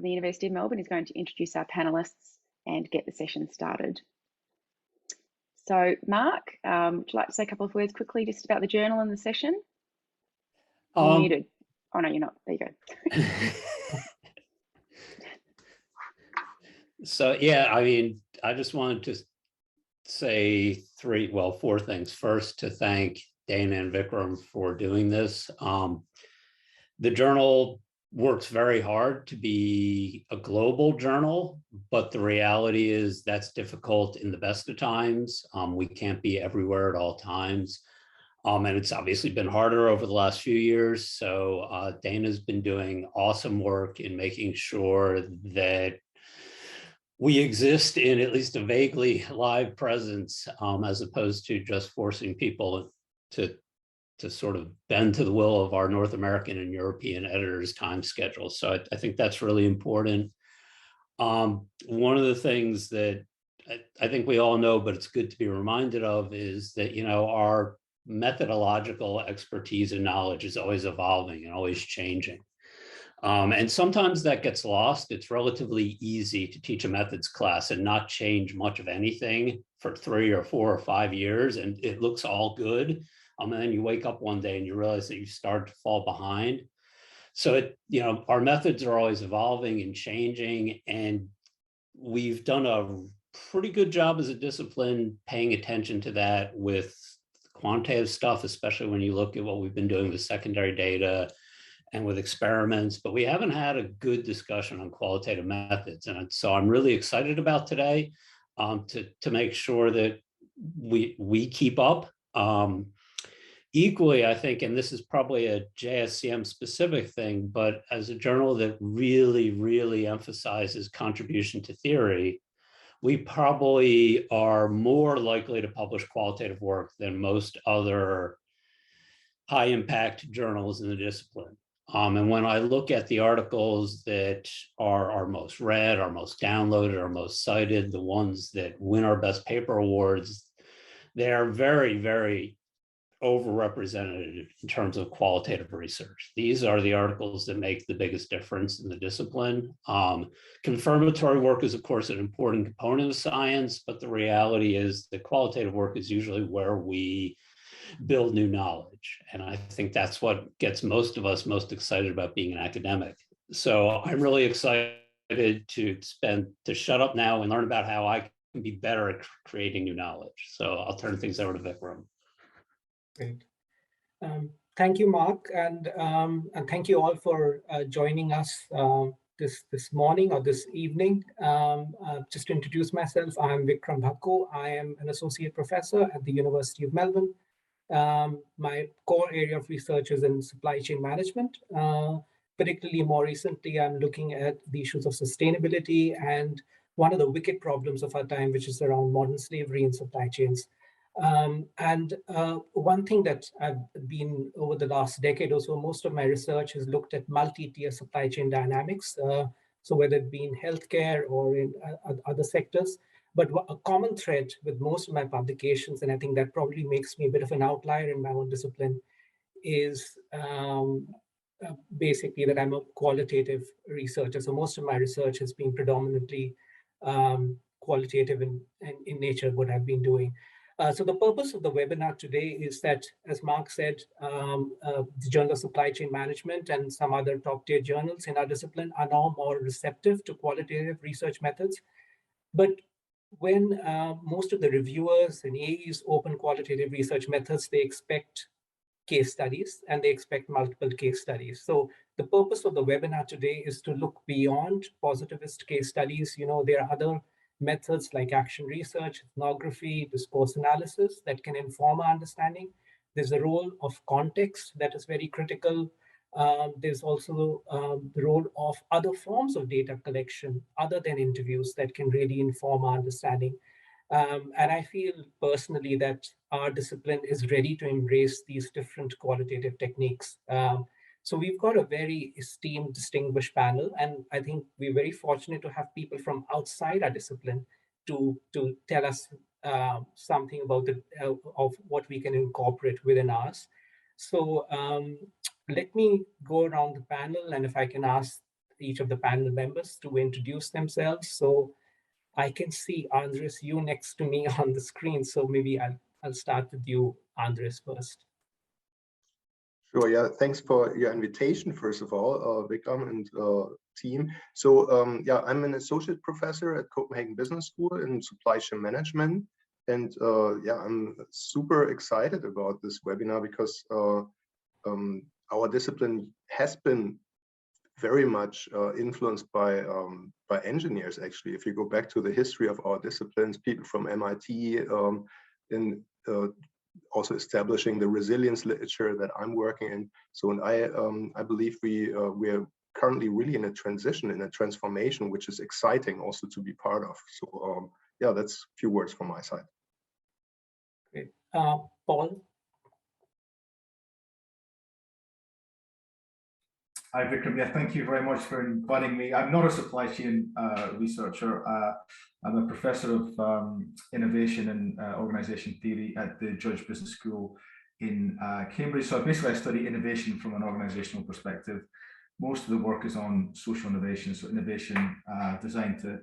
the University of Melbourne, is going to introduce our panellists and get the session started. So Mark, would you like to say a couple of words quickly just about the journal and the session? You're muted. Oh no, you're not. There you go. So yeah, I mean, I just wanted to say four things. First, to thank Dana and Vikram for doing this. The journal works very hard to be a global journal, but the reality is that's difficult in the best of times. We can't be everywhere at all times. And it's obviously been harder over the last few years. So Dana's been doing awesome work in making sure that we exist in at least a vaguely live presence, as opposed to just forcing people to sort of bend to the will of our North American and European editors' time schedules. So I think that's really important. One of the things that I think we all know, but it's good to be reminded of, is that, you know, our methodological expertise and knowledge is always evolving and always changing. And sometimes that gets lost. It's relatively easy to teach a methods class and not change much of anything for 3 or 4 or 5 years, and it looks all good. And then you wake up one day and you realize that you start to fall behind. So you know, our methods are always evolving and changing, and we've done a pretty good job as a discipline paying attention to that with quantitative stuff, especially when you look at what we've been doing with secondary data and with experiments, but we haven't had a good discussion on qualitative methods. And so I'm really excited about today to make sure that we keep up. Equally, I think, and this is probably a JSCM specific thing, but as a journal that really, really emphasizes contribution to theory, we probably are more likely to publish qualitative work than most other high impact journals in the discipline. And when I look at the articles that are our most read, our most downloaded, our most cited, the ones that win our best paper awards, they are very, very overrepresented in terms of qualitative research. These are the articles that make the biggest difference in the discipline. Confirmatory work is, of course, an important component of science, but the reality is that qualitative work is usually where we build new knowledge. And I think that's what gets most of us most excited about being an academic. So I'm really excited to shut up now and learn about how I can be better at creating new knowledge. So I'll turn things over to Vikram. Great. Thank you, Mark, and thank you all for joining us this morning or this evening. Just to introduce myself, I'm Vikram Bhakko. I am an associate professor at the University of Melbourne. My core area of research is in supply chain management. Particularly more recently, I'm looking at the issues of sustainability and one of the wicked problems of our time, which is around modern slavery in supply chains. One thing that I've been over the last decade or so, most of my research has looked at multi-tier supply chain dynamics. So whether it be in healthcare or in other sectors, but a common thread with most of my publications, and I think that probably makes me a bit of an outlier in my own discipline, is basically that I'm a qualitative researcher. So most of my research has been predominantly qualitative in nature, what I've been doing. So the purpose of the webinar today is that, as Mark said, the Journal of Supply Chain Management and some other top-tier journals in our discipline are now more receptive to qualitative research methods. But when most of the reviewers and AEs open qualitative research methods, they expect case studies and they expect multiple case studies. So the purpose of the webinar today is to look beyond positivist case studies. You know, there are other methods like action research, ethnography, discourse analysis that can inform our understanding. There's a role of context that is very critical. There's also the role of other forms of data collection other than interviews that can really inform our understanding. And I feel personally that our discipline is ready to embrace these different qualitative techniques. So we've got a very esteemed, distinguished panel, and I think we're very fortunate to have people from outside our discipline to tell us something about of what we can incorporate within ours. So let me go around the panel, and if I can ask each of the panel members to introduce themselves. So I can see, Andres, you next to me on the screen. So maybe I'll start with you, Andres, first. Sure, yeah, thanks for your invitation, first of all, Vikram and team. So yeah, I'm an associate professor at Copenhagen Business School in supply chain management. And yeah, I'm super excited about this webinar because our discipline has been very much influenced by engineers, actually. If you go back to the history of our disciplines, people from MIT in also establishing the resilience literature that I'm working in. So, and I believe we're currently really in a transition, in a transformation, which is exciting also to be part of. So yeah, that's a few words from my side. Great. Paul? Hi, Vikram. Yeah, thank you very much for inviting me. I'm not a supply chain researcher. I'm a professor of innovation and organization theory at the Judge Business School in Cambridge. So basically, I study innovation from an organizational perspective. Most of the work is on social innovation, so innovation designed to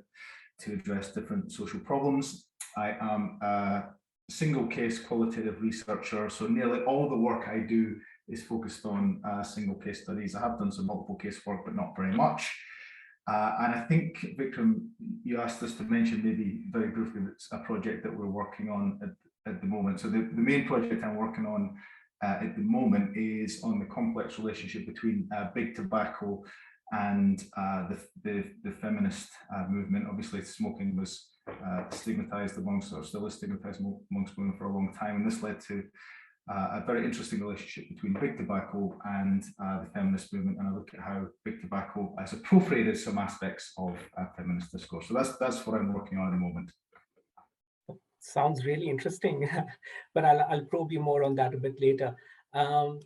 address different social problems. I am a single case qualitative researcher, so nearly all the work I do is focused on single case studies. I have done some multiple case work, but not very much. And I think, Vikram, you asked us to mention maybe very briefly it's a project that we're working on at the moment. So the main project I'm working on at the moment is on the complex relationship between big tobacco and the feminist movement. Obviously, smoking was stigmatized amongst, or still is stigmatized amongst women for a long time, and this led to a very interesting relationship between big tobacco and the feminist movement, and I look at how big tobacco has appropriated some aspects of feminist discourse. So that's what I'm working on at the moment. Sounds really interesting, but I'll probe you more on that a bit later.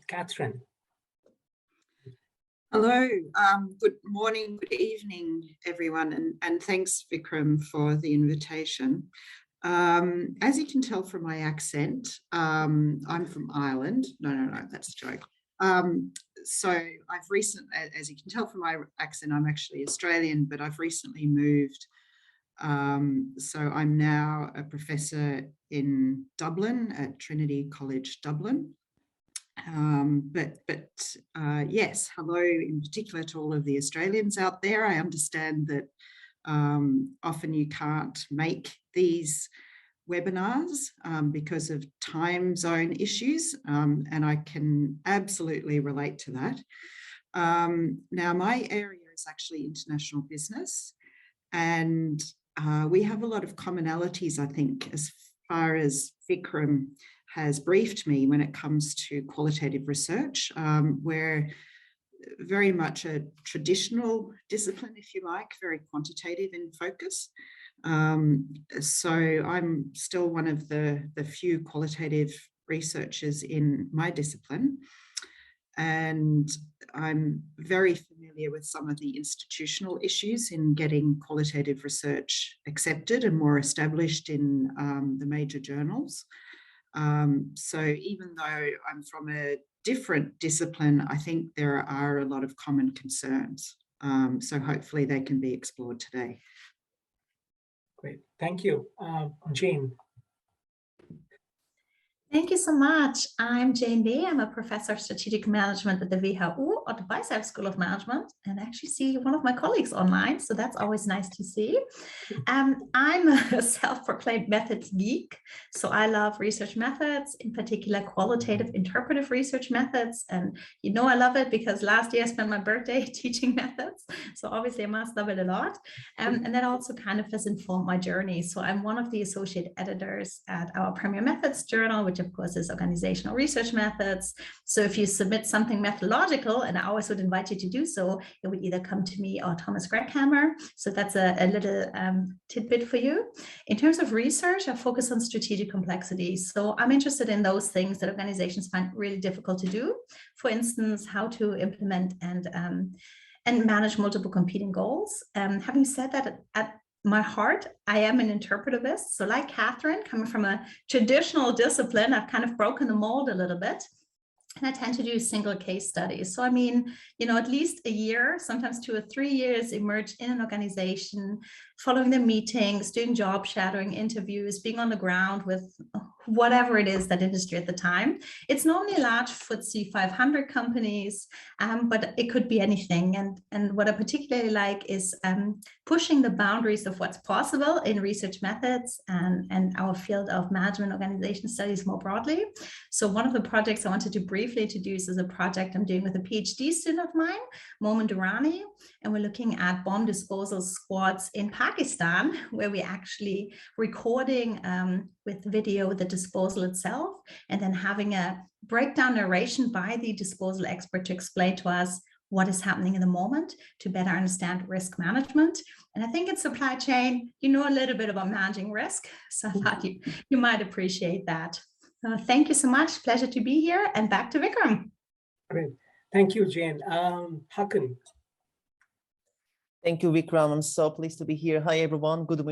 Catherine. Hello, good morning, good evening, everyone, and thanks, Vikram, for the invitation. As you can tell from my accent, I'm from Ireland. No, that's a joke. So I've recently, as you can tell from my accent, I'm actually Australian, but I've recently moved. So I'm now a professor in Dublin at Trinity College Dublin. Yes, hello in particular to all of the Australians out there. I understand that often you can't make these webinars because of time zone issues, and I can absolutely relate to that. Now, my area is actually international business, and we have a lot of commonalities, I think, as far as Vikram has briefed me when it comes to qualitative research. We're very much a traditional discipline, if you like, very quantitative in focus. So I'm still one of the few qualitative researchers in my discipline. And I'm very familiar with some of the institutional issues in getting qualitative research accepted and more established in the major journals. So even though I'm from a different discipline, I think there are a lot of common concerns. So hopefully they can be explored today. Great, thank you. Jane. Thank you so much. I'm Jane Day. I'm a professor of strategic management at the WHU at the Weizsäcker School of Management, and actually see one of my colleagues online, so that's always nice to see. I'm a self-proclaimed methods geek, so I love research methods, in particular qualitative interpretive research methods, and you know I love it because last year I spent my birthday teaching methods, so obviously I must love it a lot, and that also kind of has informed my journey. So I'm one of the associate editors at our premier methods journal, which of course is organizational research methods. So if you submit something methodological, and I always would invite you to do so, it would either come to me or Thomas Greckhammer. So that's a little tidbit for you. In terms of research, I focus on strategic complexity. So I'm interested in those things that organizations find really difficult to do. For instance, how to implement and manage multiple competing goals. Having said that, at my heart, I am an interpretivist. So like Catherine, coming from a traditional discipline, I've kind of broken the mold a little bit. And I tend to do single case studies. So, I mean, at least a year, sometimes 2 or 3 years, immerse in an organization, following the meetings, doing job shadowing, interviews, being on the ground with whatever it is that industry at the time. It's normally large FTSE 500 companies, but it could be anything. And what I particularly like is pushing the boundaries of what's possible in research methods and our field of management organization studies more broadly. So one of the projects I wanted to briefly introduce is a project I'm doing with a PhD student of mine, Momin Durrani, and we're looking at bomb disposal squads in Pakistan, where we're actually recording with video the disposal itself, and then having a breakdown narration by the disposal expert to explain to us what is happening in the moment to better understand risk management. And I think in supply chain, a little bit about managing risk. So I thought you might appreciate that. Thank you so much. Pleasure to be here. And back to Vikram. Great. Thank you, Jane. Hakan. Thank you, Vikram. I'm so pleased to be here. Hi, everyone. Good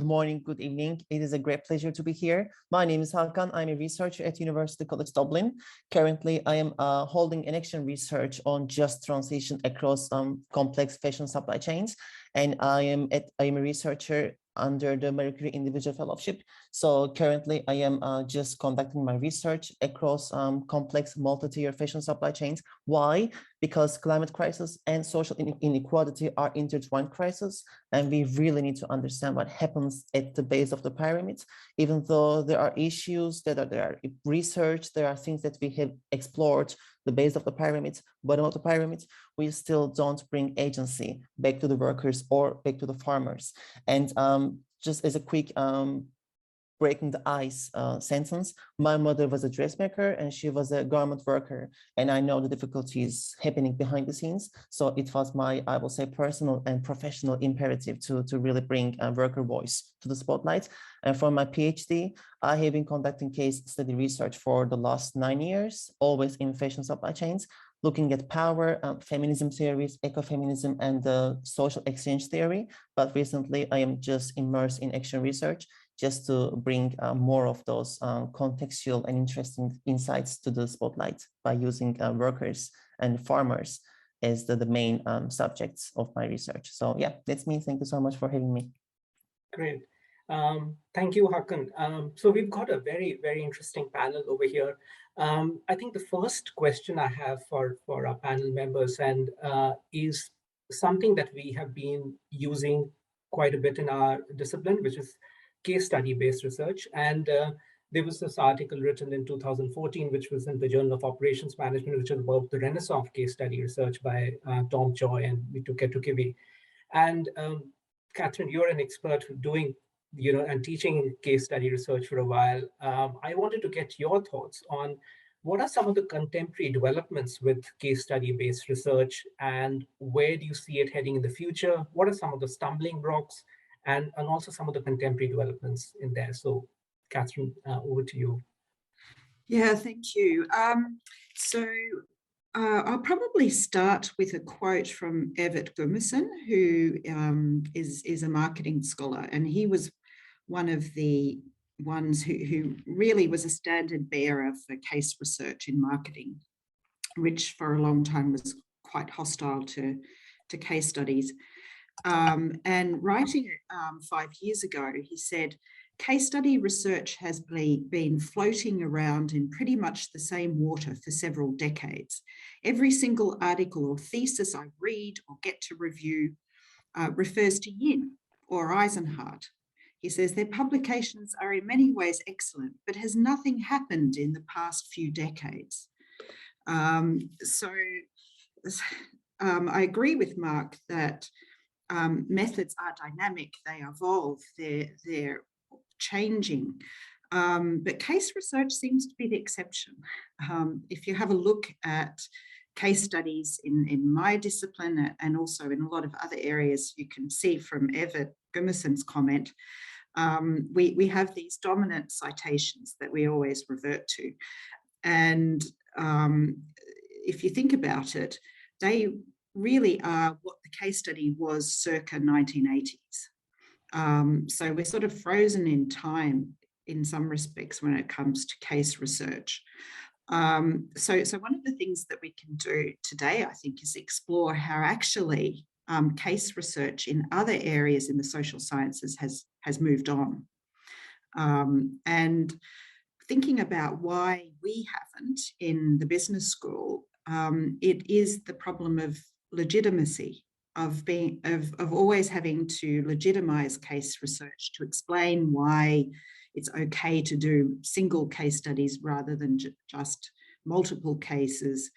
morning, good evening. It is a great pleasure to be here. My name is Hakan. I'm a researcher at University College Dublin. Currently, I am holding an action research on just transition across complex fashion supply chains. And I am a researcher under the Mercury Individual Fellowship. So currently I am just conducting my research across complex multi-tier fashion supply chains. Why? Because climate crisis and social inequality are intertwined crises, and we really need to understand what happens at the base of the pyramid. Even though there are issues that there are research, there are things that we have explored, the base of the pyramid, bottom of the pyramid, we still don't bring agency back to the workers or back to the farmers. And just as a quick breaking the ice sentence, my mother was a dressmaker and she was a garment worker. And I know the difficulties happening behind the scenes. So it was my, I will say, personal and professional imperative to really bring a worker voice to the spotlight. And for my PhD, I have been conducting case study research for the last 9 years, always in fashion supply chains, looking at power, feminism theories, ecofeminism, and the social exchange theory. But recently, I am just immersed in action research just to bring more of those contextual and interesting insights to the spotlight by using workers and farmers as the main subjects of my research. So yeah, that's me. Thank you so much for having me. Great. Thank you, Hakan. So we've got a very, very interesting panel over here. I think the first question I have for our panel members and is something that we have been using quite a bit in our discipline, which is case study-based research. And there was this article written in 2014, which was in the Journal of Operations Management, which is about the renaissance case study research by Tom Choi and Mitu Ketukivi. And Catherine, you're an expert doing, and teaching case study research for a while. I wanted to get your thoughts on what are some of the contemporary developments with case study-based research, and where do you see it heading in the future? What are some of the stumbling blocks, and also some of the contemporary developments in there? So, Catherine, over to you. Yeah, thank you. I'll probably start with a quote from Evert Gummerson, who is a marketing scholar, and he was one of the ones who really was a standard bearer for case research in marketing, which for a long time was quite hostile to case studies. And writing 5 years ago, he said, case study research has been floating around in pretty much the same water for several decades. Every single article or thesis I read or get to review refers to Yin or Eisenhardt. He says their publications are in many ways excellent, but has nothing happened in the past few decades. I agree with Mark that methods are dynamic, they evolve, they're changing, but case research seems to be the exception. If you have a look at case studies in my discipline and also in a lot of other areas, you can see from Evert Gummerson's comment, we have these dominant citations that we always revert to. And if you think about it, they really are what the case study was circa 1980s. So we're sort of frozen in time in some respects when it comes to case research. So one of the things that we can do today, I think, is explore how actually case research in other areas in the social sciences has moved on. And thinking about why we haven't in the business school, it is the problem of legitimacy, of always having to legitimize case research to explain why it's okay to do single case studies rather than just multiple cases,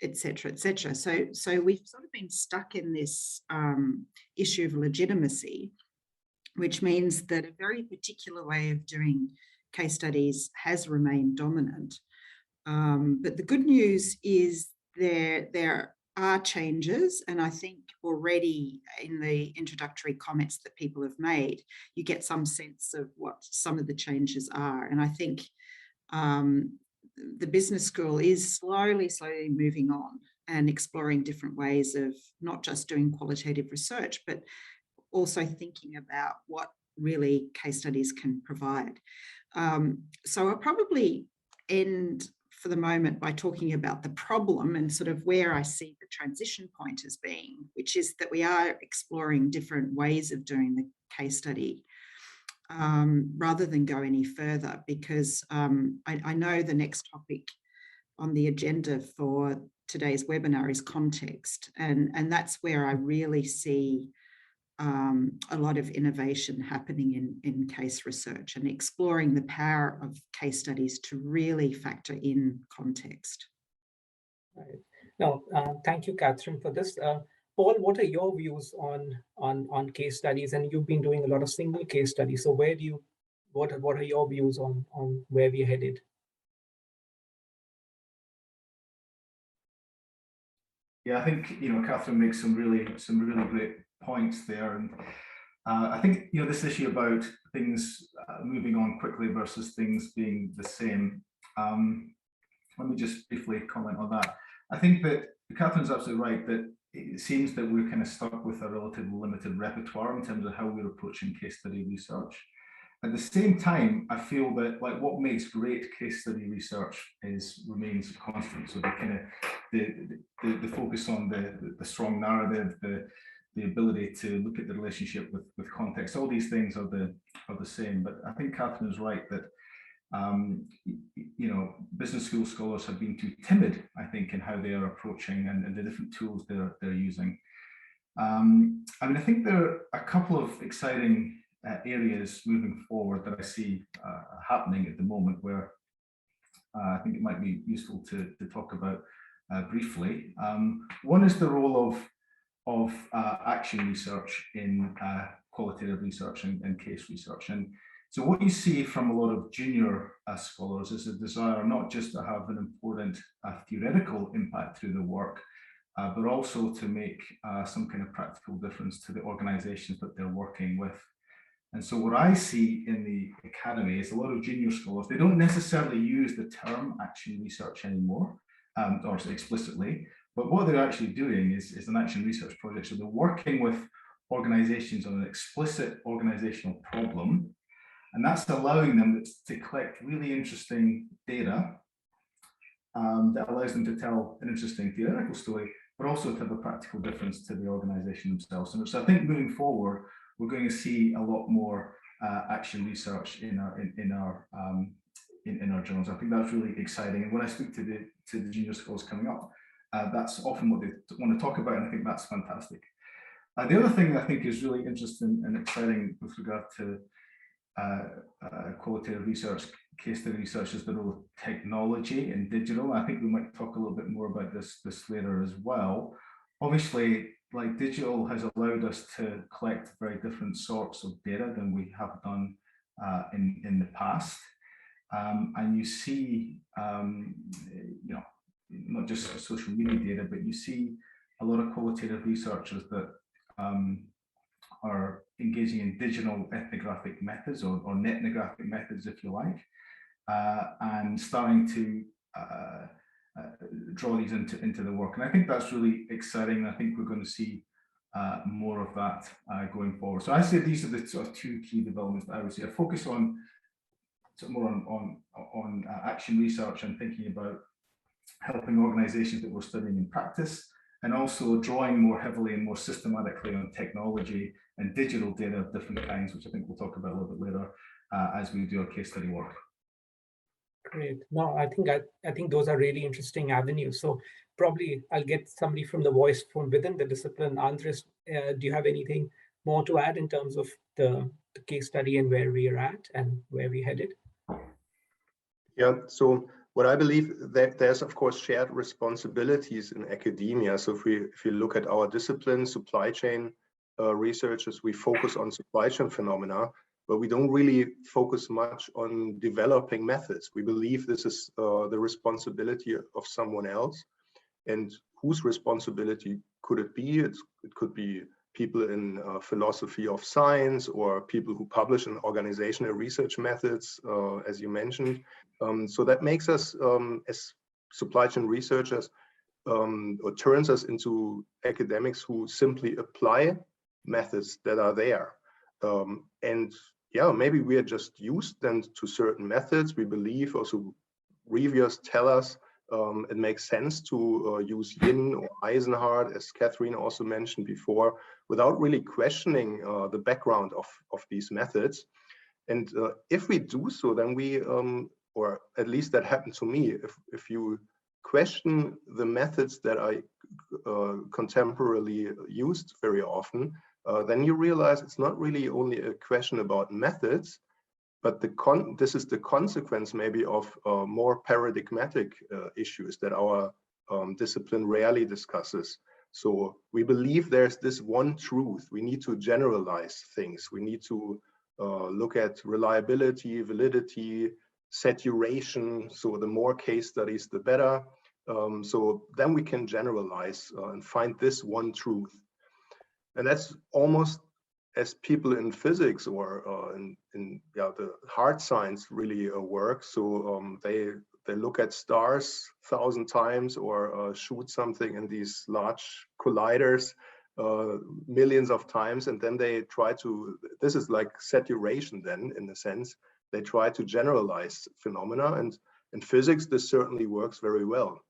etc., etc. So we've sort of been stuck in this issue of legitimacy, which means that a very particular way of doing case studies has remained dominant. But the good news is there are changes, and I think already in the introductory comments that people have made, you get some sense of what some of the changes are. And I think the business school is slowly moving on and exploring different ways of not just doing qualitative research, but also thinking about what really case studies can provide. So I'll probably end for the moment by talking about the problem and sort of where I see the transition point as being, which is that we are exploring different ways of doing the case study rather than go any further, because I know the next topic on the agenda for today's webinar is context, and that's where I really see a lot of innovation happening in case research and exploring the power of case studies to really factor in context. Right. No, thank you, Catherine, for this. Paul, what are your views on case studies? And you've been doing a lot of single case studies. So what are your views on where we're headed? Yeah, I think Catherine makes some really great points there, and I think this issue about things moving on quickly versus things being the same. Let me just briefly comment on that. I think that Catherine's absolutely right that it seems that we're kind of stuck with a relatively limited repertoire in terms of how we're approaching case study research. At the same time, I feel that what makes great case study research remains constant. So the kind of the focus on the strong narrative, the ability to look at the relationship with context, all these things are the same. But I think Catherine is right that business school scholars have been too timid, I think, in how they are approaching and the different tools they're using. I mean, I think there are a couple of exciting areas moving forward that I see happening at the moment where I think it might be useful to talk about briefly. One is the role of action research in qualitative research and case research. And so what you see from a lot of junior scholars is a desire not just to have an important theoretical impact through the work, but also to make some kind of practical difference to the organizations that they're working with. And so what I see in the academy is a lot of junior scholars, they don't necessarily use the term action research anymore, or explicitly, but what they're actually doing is an action research project. So they're working with organizations on an explicit organizational problem, and that's allowing them to collect really interesting data that allows them to tell an interesting theoretical story, but also to have a practical difference to the organization themselves. And so I think moving forward, we're going to see a lot more action research in our journals. I think that's really exciting. And when I speak to the junior scholars coming up, that's often what they want to talk about, and I think that's fantastic. The other thing that I think is really interesting and exciting with regard to qualitative research, case study research, is the role of technology and digital. I think we might talk a little bit more about this later as well. Obviously, digital has allowed us to collect very different sorts of data than we have done in the past. And you see, not just social media data, but you see a lot of qualitative researchers that are engaging in digital ethnographic methods or netnographic methods, if you like, and starting to draw these into the work. And I think that's really exciting. I think we're going to see more of that going forward. So I say these are the sort of two key developments that I would say. A focus on more on action research and thinking about helping organizations that we're studying in practice, and also drawing more heavily and more systematically on technology and digital data of different kinds, which I think we'll talk about a little bit later as we do our case study work. Great. No, I think those are really interesting avenues. So probably I'll get somebody from the voice from within the discipline. Andres, do you have anything more to add in terms of the case study and where we are at and where we headed? Yeah, so what I believe that there's of course shared responsibilities in academia. So if you look at our discipline, supply chain researchers, we focus on supply chain phenomena, but we don't really focus much on developing methods. We believe this is the responsibility of someone else. And whose responsibility could it be? It could be people in philosophy of science, or people who publish in organizational research methods, as you mentioned. So that makes us, as supply chain researchers, or turns us into academics who simply apply methods that are there. And yeah, maybe we are just used then to certain methods. We believe, also reviewers tell us it makes sense to use Yin or Eisenhardt, as Catherine also mentioned before, without really questioning the background of these methods. And if we do so, then we, or at least that happened to me, if you question the methods that are contemporarily used very often, then you realize it's not really only a question about methods, but this is the consequence maybe of more paradigmatic issues that our discipline rarely discusses. So we believe there's this one truth. We need to generalize things. We need to look at reliability, validity, saturation. So the more case studies, the better. So then we can generalize and find this one truth. And that's almost as people in physics or in the hard science really work. So they look at stars 1,000 times, or shoot something in these large colliders millions of times, and then they try to, this is like saturation then, in a sense, they try to generalize phenomena, and in physics this certainly works very well.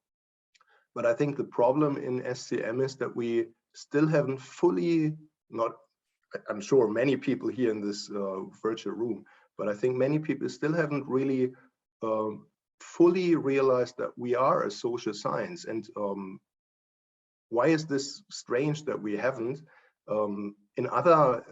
But I think the problem in SCM is that we still haven't fully, I'm sure many people here in this virtual room, but I think many people still haven't really fully realized that we are a social science. And why is this strange that we haven't? In other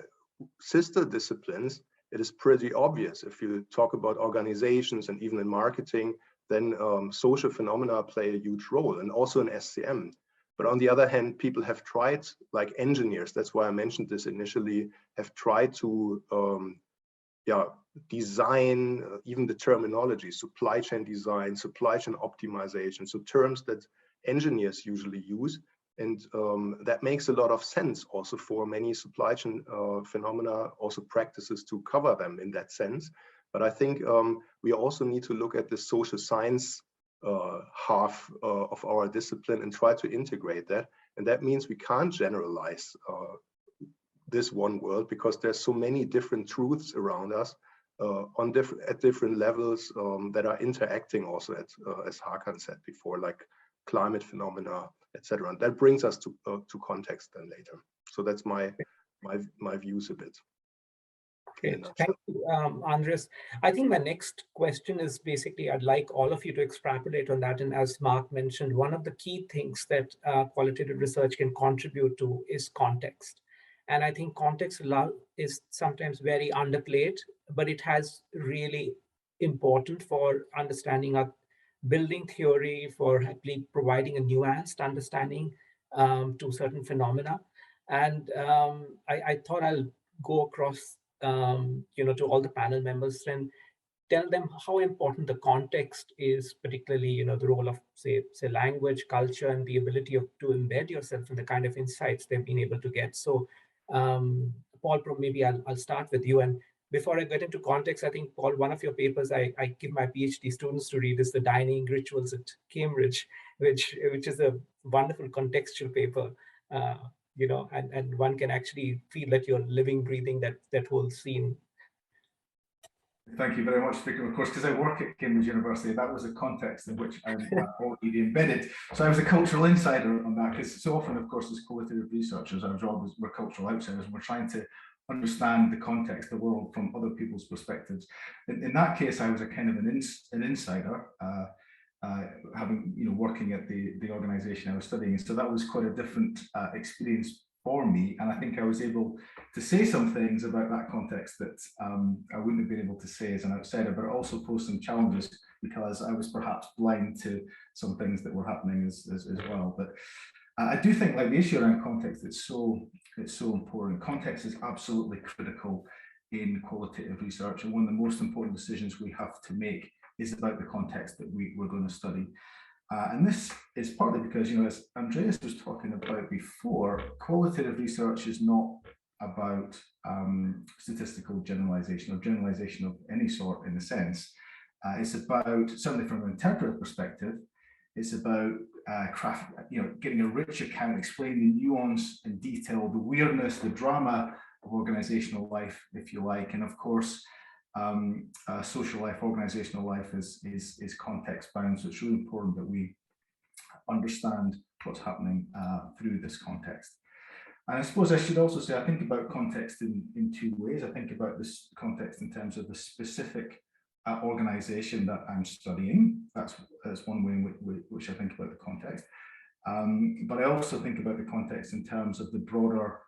sister disciplines, it is pretty obvious. If you talk about organizations and even in marketing, then social phenomena play a huge role, and also in SCM. But on the other hand, people have tried, like engineers, that's why I mentioned this initially, have tried to design even the terminology, supply chain design, supply chain optimization, so terms that engineers usually use. And that makes a lot of sense also for many supply chain phenomena, also practices to cover them in that sense. But I think we also need to look at the social science half of our discipline and try to integrate that. And that means we can't generalize this one world, because there's so many different truths around us at different levels that are interacting also, as Hakan said before, like climate phenomena, etc. And that brings us to context then later. So that's my views a bit. Great. Thank you, Andres. I think my next question is basically, I'd like all of you to extrapolate on that. And as Mark mentioned, one of the key things that qualitative research can contribute to is context. And I think context is sometimes very underplayed, but it has really important for understanding our building theory, for providing a nuanced understanding to certain phenomena. And I thought I'll go across to all the panel members and tell them how important the context is, particularly, the role of say language, culture, and the ability to embed yourself in the kind of insights they've been able to get. So Paul, maybe I'll start with you. And before I get into context, I think, Paul, one of your papers I give my PhD students to read is The Dining Rituals at Cambridge, which is a wonderful contextual paper. And one can actually feel that you're living, breathing that whole scene. Thank you very much, Vikram. Of course, because I work at Cambridge University, that was a context in which I'm already embedded. So I was a cultural insider on that, because so often, of course, as qualitative researchers, our job is we're cultural outsiders. We're trying to understand the context, the world from other people's perspectives. In that case, I was a kind of an insider, having, you know, working at the organization I was studying. So that was quite a different experience for me, and I think I was able to say some things about that context that I wouldn't have been able to say as an outsider, but it also posed some challenges because I was perhaps blind to some things that were happening as well. But I do think, like, the issue around context, it's so important. Context is absolutely critical in qualitative research, and one of the most important decisions we have to make is about the context that we're going to study. And this is partly because, you know, as Andreas was talking about before, qualitative research is not about statistical generalization or generalization of any sort, in a sense. It's about, certainly from an interpretive perspective, it's about getting a rich account, explaining the nuance and detail, the weirdness, the drama of organizational life, if you like. And of course, social life, organizational life is context bound, so it's really important that we understand what's happening through this context. And I suppose I should also say, I think about context in two ways. I think about this context in terms of the specific organization that I'm studying. That's one way in which I think about the context. But I also think about the context in terms of the broader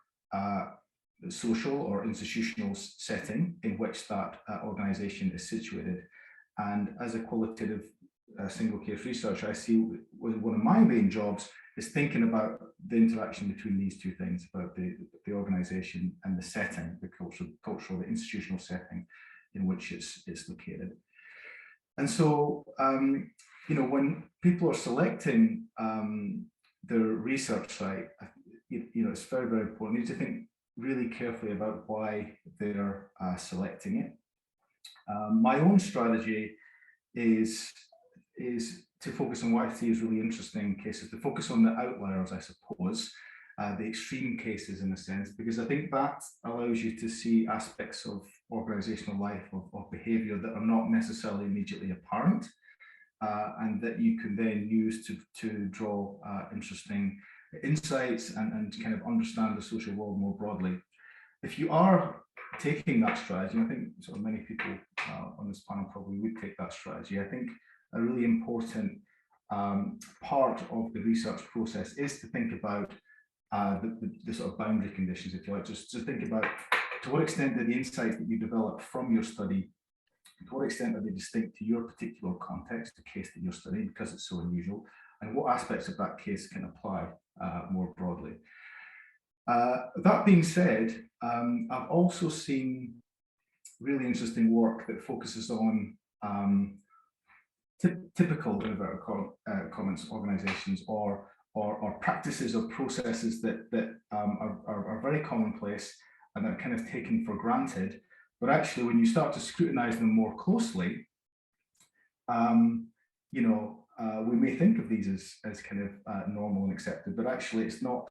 social or institutional setting in which that organization is situated. And as a qualitative single case researcher, I see one of my main jobs is thinking about the interaction between these two things, about the organization and the setting, the cultural, the institutional setting in which it's located. And so, you know, when people are selecting their research site, you know, it's very, very important. You need to think really carefully about why they're selecting it. My own strategy is to focus on what I see as really interesting cases, to focus on the outliers, I suppose, the extreme cases in a sense, because I think that allows you to see aspects of organizational life, of behavior that are not necessarily immediately apparent, and that you can then use to draw interesting insights and kind of understand the social world more broadly. If you are taking that strategy, and I think sort of many people on this panel probably would take that strategy, I think a really important part of the research process is to think about the sort of boundary conditions, if you like, just to think about to what extent do the insights that you develop from your study, to what extent are they distinct to your particular context, the case that you're studying, because it's so unusual, and what aspects of that case can apply more broadly. That being said, I've also seen really interesting work that focuses on typical inverted commas organizations or practices or processes that are very commonplace and are kind of taken for granted. But actually, when you start to scrutinize them more closely, you know, we may think of these as kind of normal and accepted, but actually it's not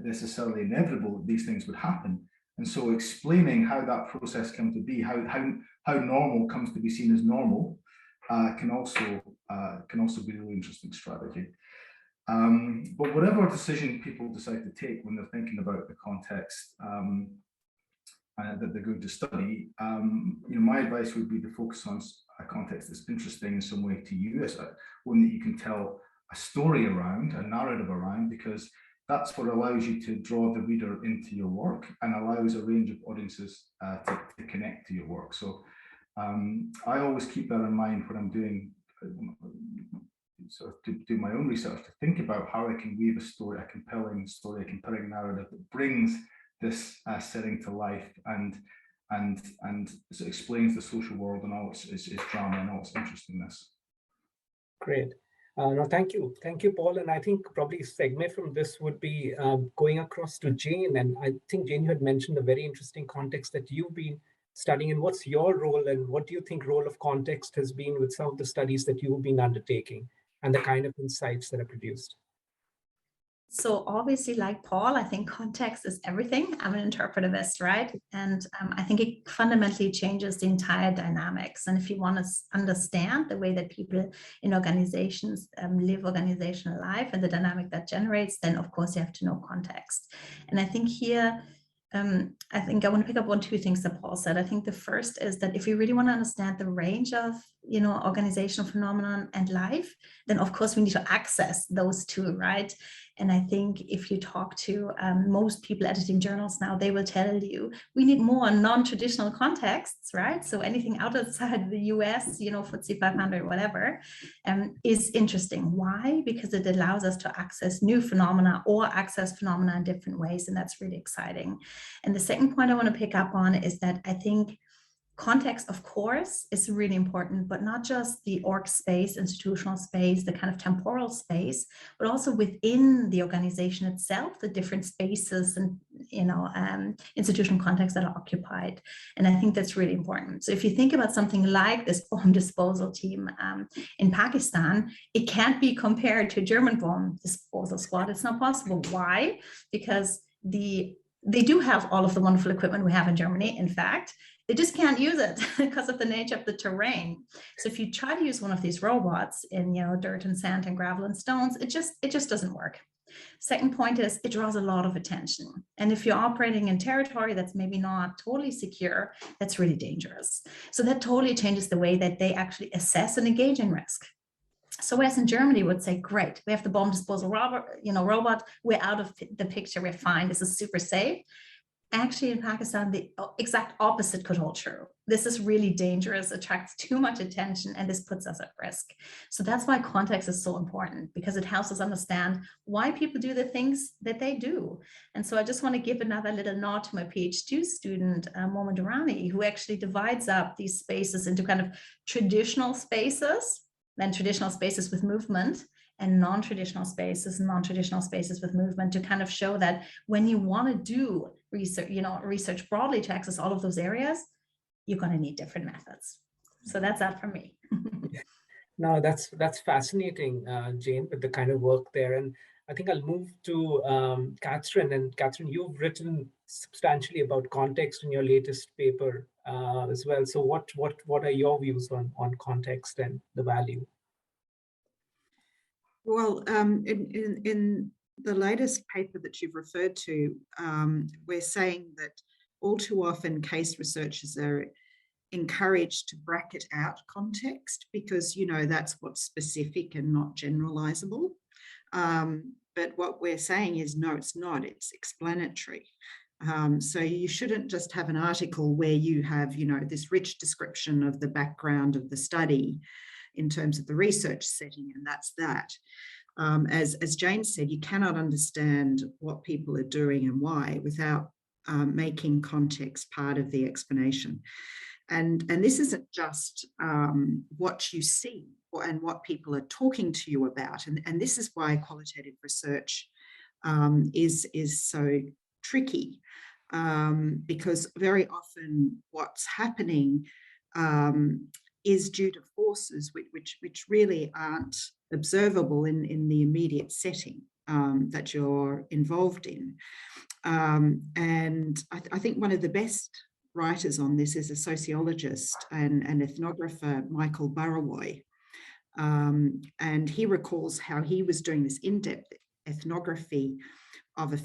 necessarily inevitable that these things would happen. And so explaining how that process comes to be, how normal comes to be seen as normal, can also be a really interesting strategy. But whatever decision people decide to take when they're thinking about the context that they're going to study, you know, my advice would be to focus on a context that's interesting in some way to you, as one that you can tell a story around, a narrative around, because that's what allows you to draw the reader into your work and allows a range of audiences to connect to your work. So I always keep that in mind when I'm doing to do my own research, to think about how I can weave a story, a compelling story, a compelling narrative that brings this setting to life and so explains the social world and all its drama and all its interestingness. Great. No, thank you, Paul. And I think probably a segue from this would be going across to Jane. And I think Jane, you had mentioned a very interesting context that you've been studying. And what's your role, and what do you think role of context has been with some of the studies that you've been undertaking and the kind of insights that are produced? So obviously, like Paul, I think context is everything. I'm an interpretivist, right? And I think it fundamentally changes the entire dynamics. And if you want to understand the way that people in organizations live organizational life and the dynamic that generates, then of course you have to know context. And I think here, I think I want to pick up on two things that Paul said. I think the first is that if we really want to understand the range of, organizational phenomenon and life, then of course we need to access those two, right? And I think if you talk to most people editing journals now, they will tell you we need more non-traditional contexts, right? So anything outside the US, FTSE 500, whatever, is interesting. Why? Because it allows us to access new phenomena or access phenomena in different ways. And that's really exciting. And the second point I want to pick up on is that I think context, of course, is really important, but not just the org space, institutional space, the kind of temporal space, but also within the organization itself, the different spaces and, institutional contexts that are occupied. And I think that's really important. So if you think about something like this bomb disposal team in Pakistan, it can't be compared to a German bomb disposal squad. It's not possible. Why? Because they do have all of the wonderful equipment we have in Germany, in fact. They just can't use it because of the nature of the terrain. So if you try to use one of these robots in, dirt and sand and gravel and stones, it just doesn't work. Second point is it draws a lot of attention. And if you're operating in territory that's maybe not totally secure, that's really dangerous. So that totally changes the way that they actually assess and engage in risk. So whereas in Germany would say, great, we have the bomb disposal robot, we're out of the picture, we're fine, this is super safe. Actually, in Pakistan, the exact opposite could hold true. This is really dangerous, attracts too much attention, and this puts us at risk. So that's why context is so important, because it helps us understand why people do the things that they do. And so I just want to give another little nod to my PhD student, Momin Durrani, who actually divides up these spaces into kind of traditional spaces, then traditional spaces with movement, and non-traditional spaces with movement, to kind of show that when you want to do research broadly to access all of those areas, you're going to need different methods. So that's that for me. No, that's fascinating, Jane, with the kind of work there. And I think I'll move to Catherine. And Catherine, you've written substantially about context in your latest paper as well. So what are your views on context and the value? Well, in the latest paper that you've referred to, we're saying that all too often case researchers are encouraged to bracket out context because, that's what's specific and not generalizable. But what we're saying is, no, it's not, it's explanatory. So you shouldn't just have an article where you have, this rich description of the background of the study in terms of the research setting, and that's that. As Jane said, you cannot understand what people are doing and why without making context part of the explanation. And this isn't just what you see and what people are talking to you about. And this is why qualitative research is so tricky, because very often what's happening is due to forces which really aren't observable in the immediate setting that you're involved in. And I think one of the best writers on this is a sociologist and ethnographer, Michael Burawoy. And he recalls how he was doing this in-depth ethnography of a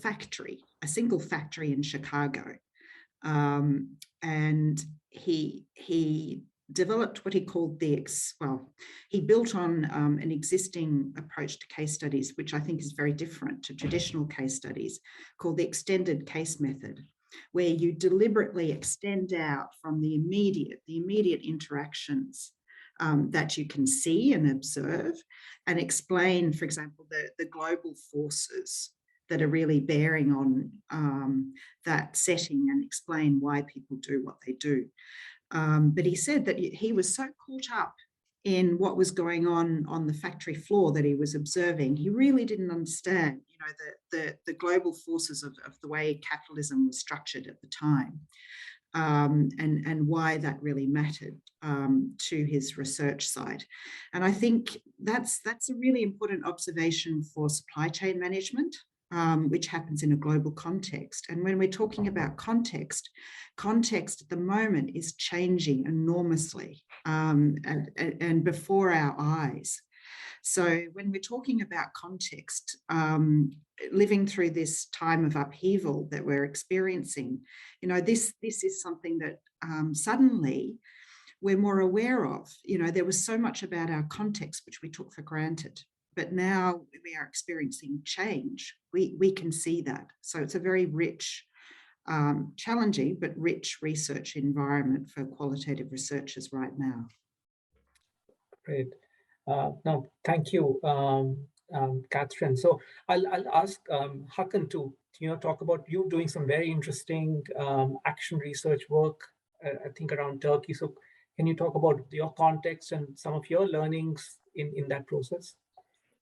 single factory in Chicago. And he developed what he called he built on an existing approach to case studies, which I think is very different to traditional case studies, called the extended case method, where you deliberately extend out from the immediate interactions that you can see and observe, and explain, for example, the global forces that are really bearing on that setting, and explain why people do what they do. But he said that he was so caught up in what was going on the factory floor that he was observing, he really didn't understand, the global forces of the way capitalism was structured at the time, and why that really mattered to his research site. And I think that's a really important observation for supply chain management, which happens in a global context. And when we're talking about context at the moment is changing enormously and before our eyes. So when we're talking about context, living through this time of upheaval that we're experiencing, you know, this is something that suddenly we're more aware of. You know, there was so much about our context which we took for granted, but now we are experiencing change. We can see that. So it's a very rich, challenging but rich research environment for qualitative researchers right now. Great. No, thank you, Catherine. So I'll ask Hakan to talk about you doing some very interesting action research work, I think around Turkey. So can you talk about your context and some of your learnings in that process?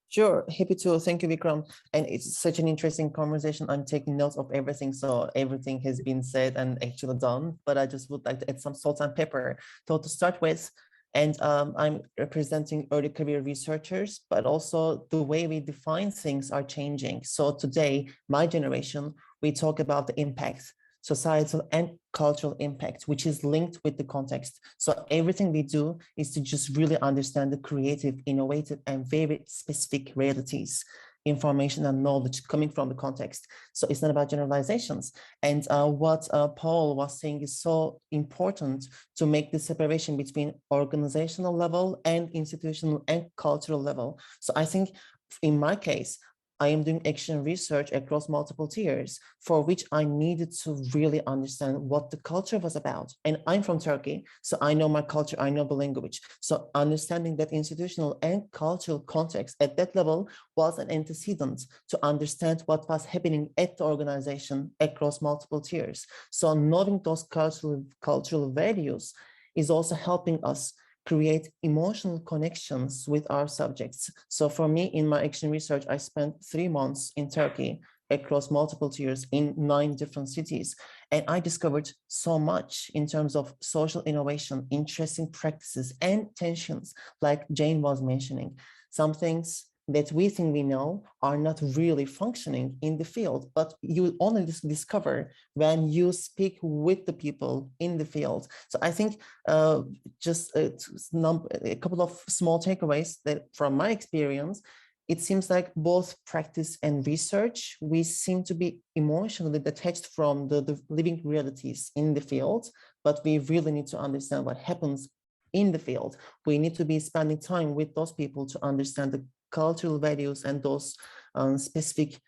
Sure, happy to. Thank you, Vikram. And it's such an interesting conversation. I'm taking notes of everything, so everything has been said and actually done, but I just would like to add some salt and pepper. So to start with, and I'm representing early career researchers, but also the way we define things are changing. So today, my generation, we talk about the impact, societal and cultural impact, which is linked with the context. So everything we do is to just really understand the creative, innovative, and very specific realities, information and knowledge coming from the context. So it's not about generalizations. And what Paul was saying is so important to make the separation between organizational level and institutional and cultural level. So I think in my case, I am doing action research across multiple tiers, for which I needed to really understand what the culture was about. And I'm from Turkey, so I know my culture, I know the language. So understanding that institutional and cultural context at that level was an antecedent to understand what was happening at the organization across multiple tiers. So knowing those cultural values is also helping us create emotional connections with our subjects. So for me, in my action research, I spent 3 months in Turkey across multiple tiers in 9 different cities. And I discovered so much in terms of social innovation, interesting practices, and tensions, like Jane was mentioning. Some things that we think we know are not really functioning in the field, but you only discover when you speak with the people in the field. So I think just a couple of small takeaways that from my experience, it seems like both practice and research, we seem to be emotionally detached from the living realities in the field, but we really need to understand what happens in the field. We need to be spending time with those people to understand the cultural values and those specific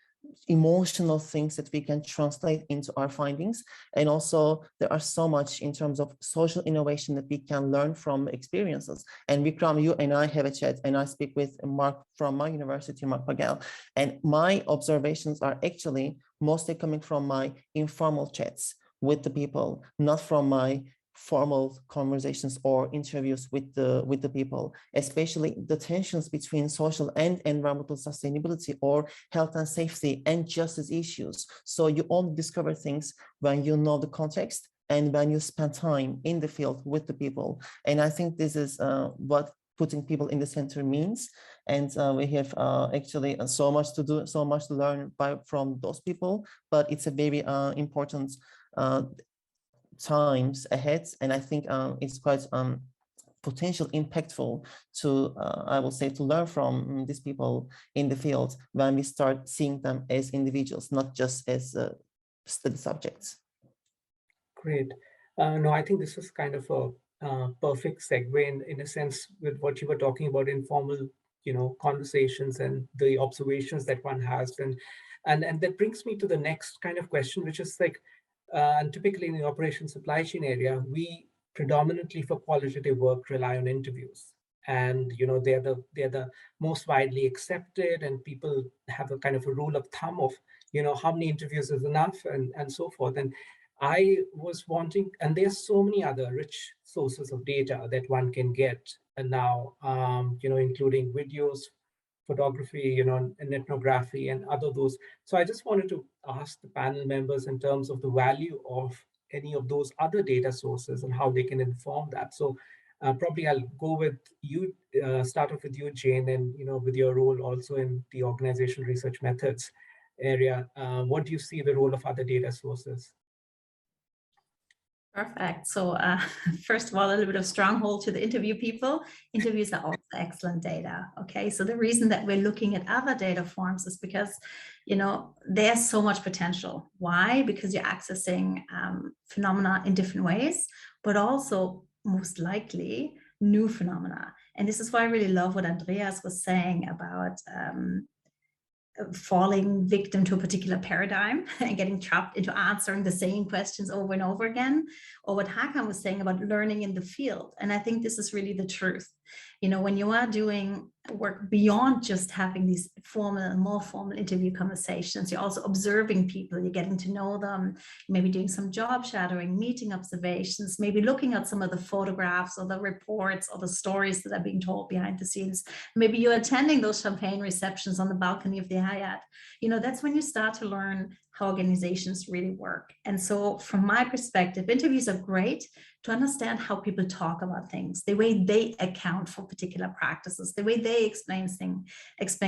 emotional things that we can translate into our findings. And also there are so much in terms of social innovation that we can learn from experiences. And Vikram, you and I have a chat, and I speak with Mark from my university, Mark Pagel, and my observations are actually mostly coming from my informal chats with the people, not from my formal conversations or interviews with the people, especially the tensions between social and environmental sustainability or health and safety and justice issues. So you only discover things when you know the context and when you spend time in the field with the people. And I think this is what putting people in the center means. And we have actually so much to do, so much to learn from those people, but it's a very important times ahead, and I think it's quite potential impactful to I will say to learn from these people in the field when we start seeing them as individuals, not just as study subjects. Great. No, I think this is kind of a perfect segue in a sense with what you were talking about, informal conversations and the observations that one has, and that brings me to the next kind of question, which is like, and typically in the operations supply chain area, we predominantly for qualitative work rely on interviews, and they're the most widely accepted, and people have a kind of a rule of thumb of how many interviews is enough, and so forth. And I was wanting, and there's so many other rich sources of data that one can get, and now including videos, photography, and ethnography and other those. So I just wanted to ask the panel members in terms of the value of any of those other data sources and how they can inform that. So probably I'll go with you, start off with you, Jane, and with your role also in the organizational research methods. area. What do you see the role of other data sources? Perfect. So first of all, a little bit of stronghold to the interview people. Interviews are also excellent data. Okay. So the reason that we're looking at other data forms is because, you know, there's so much potential. Why? Because you're accessing phenomena in different ways, but also most likely new phenomena. And this is why I really love what Andreas was saying about falling victim to a particular paradigm and getting trapped into answering the same questions over and over again, or what Hakan was saying about learning in the field. And I think this is really the truth. You know, when you are doing work beyond just having these formal and more formal interview conversations, you're also observing people, you're getting to know them, maybe doing some job shadowing, meeting observations, maybe looking at some of the photographs or the reports or the stories that are being told behind the scenes. Maybe you're attending those champagne receptions on the balcony of the Hyatt. You know, that's when you start to learn how organizations really work. And so from my perspective, interviews are great to understand how people talk about things, the way they account for particular practices, the way they explain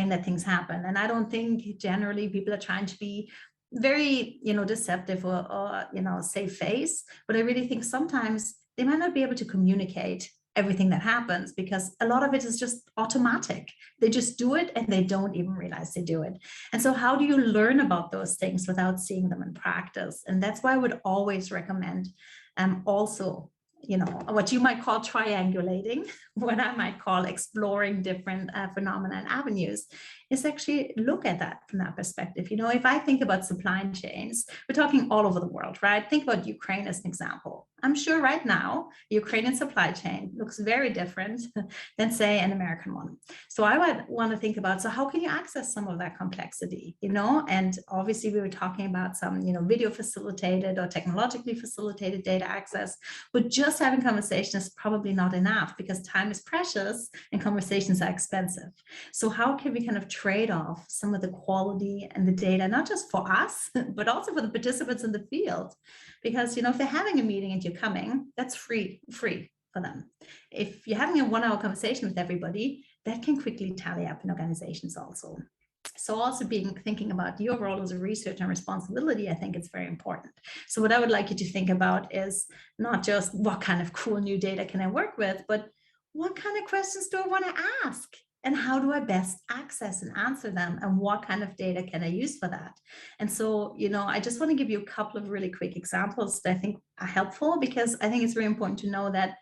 that things happen. And I don't think generally people are trying to be very, you know, deceptive or you know, save face, but I really think sometimes they might not be able to communicate everything that happens because a lot of it is just automatic. They just do it and they don't even realize they do it. And so how do you learn about those things without seeing them in practice? And that's why I would always recommend also, you know, what you might call triangulating, what I might call exploring different phenomena and avenues, is actually look at that from that perspective. You know, if I think about supply chains, we're talking all over the world, right? Think about Ukraine as an example. I'm sure right now, Ukrainian supply chain looks very different than, say, an American one. So I would want to think about, so how can you access some of that complexity, you know? And obviously we were talking about some, you know, video facilitated or technologically facilitated data access, but just having conversation is probably not enough because time is precious and conversations are expensive. So how can we kind of trade off some of the quality and the data, not just for us, but also for the participants in the field? Because, you know, if they're having a meeting and you're coming, that's free for them. If you're having a 1 hour conversation with everybody, that can quickly tally up in organizations also. So also thinking about your role as a researcher and responsibility, I think it's very important. So what I would like you to think about is not just what kind of cool new data can I work with, but what kind of questions do I want to ask? And how do I best access and answer them? And what kind of data can I use for that? And so, you know, I just want to give you a couple of really quick examples that I think are helpful, because I think it's very important to know that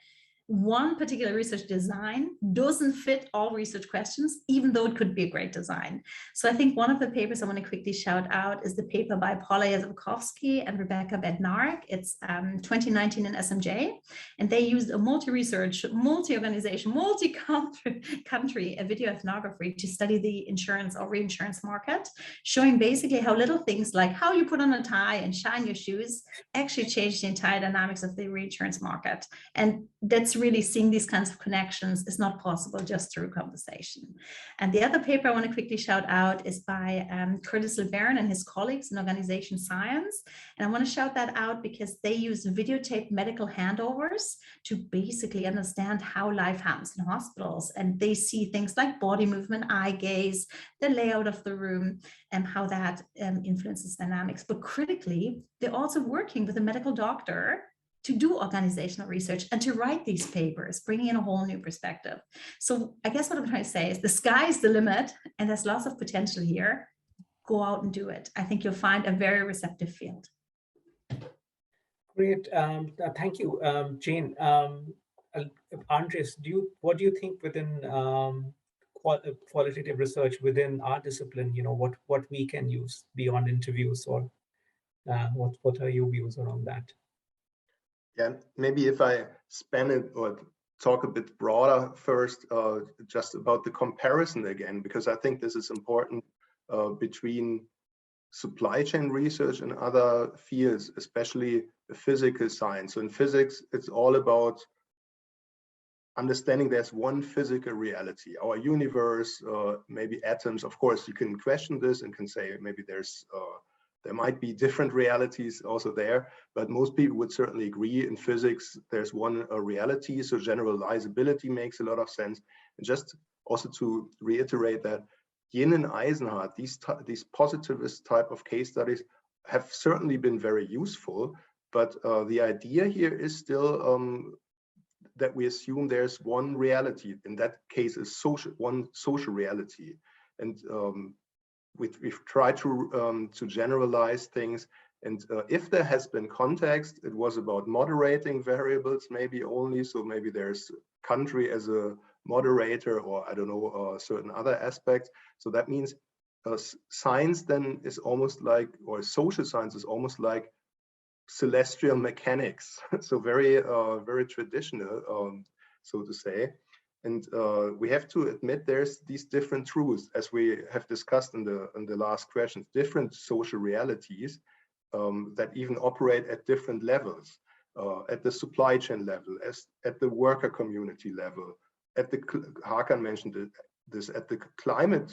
one particular research design doesn't fit all research questions, even though it could be a great design. So I think one of the papers I want to quickly shout out is the paper by Paula Yazowkowski and Rebecca Bednarek. It's 2019 in SMJ, and they used a multi-research, multi-organization, multi-country video ethnography to study the insurance or reinsurance market, showing basically how little things like how you put on a tie and shine your shoes actually change the entire dynamics of the reinsurance market. And that's really seeing these kinds of connections is not possible just through conversation. And the other paper I want to quickly shout out is by Curtis LeBaron and his colleagues in organization science. And I want to shout that out because they use videotaped medical handovers to basically understand how life happens in hospitals. And they see things like body movement, eye gaze, the layout of the room, and how that influences dynamics. But critically, they're also working with a medical doctor to do organizational research and to write these papers, bringing in a whole new perspective. So I guess what I'm trying to say is the sky is the limit and there's lots of potential here. Go out and do it. I think you'll find a very receptive field. Great, thank you, Jane. Andres, what do you think within qualitative research within our discipline? You know, what we can use beyond interviews, or what are your views around that? Yeah, maybe if I span it or talk a bit broader first, just about the comparison again, because I think this is important between supply chain research and other fields, especially the physical science. So in physics, it's all about understanding there's one physical reality, our universe, maybe atoms. Of course, you can question this and can say maybe there might be different realities also there, but most people would certainly agree in physics there's one reality, so generalizability makes a lot of sense. And just also to reiterate that Yin and Eisenhardt, these positivist type of case studies have certainly been very useful, but the idea here is still that we assume there's one reality. In that case, is one social reality, and we've tried to generalize things. And if there has been context, it was about moderating variables, maybe only. So maybe there's country as a moderator, or I don't know, certain other aspects. So that means science then is almost like, or social science is almost like celestial mechanics. So very, very traditional, so to say. And we have to admit there's these different truths, as we have discussed in the last questions, different social realities that even operate at different levels, at the supply chain level, at the worker community level, at the, Hakan mentioned this, at the climate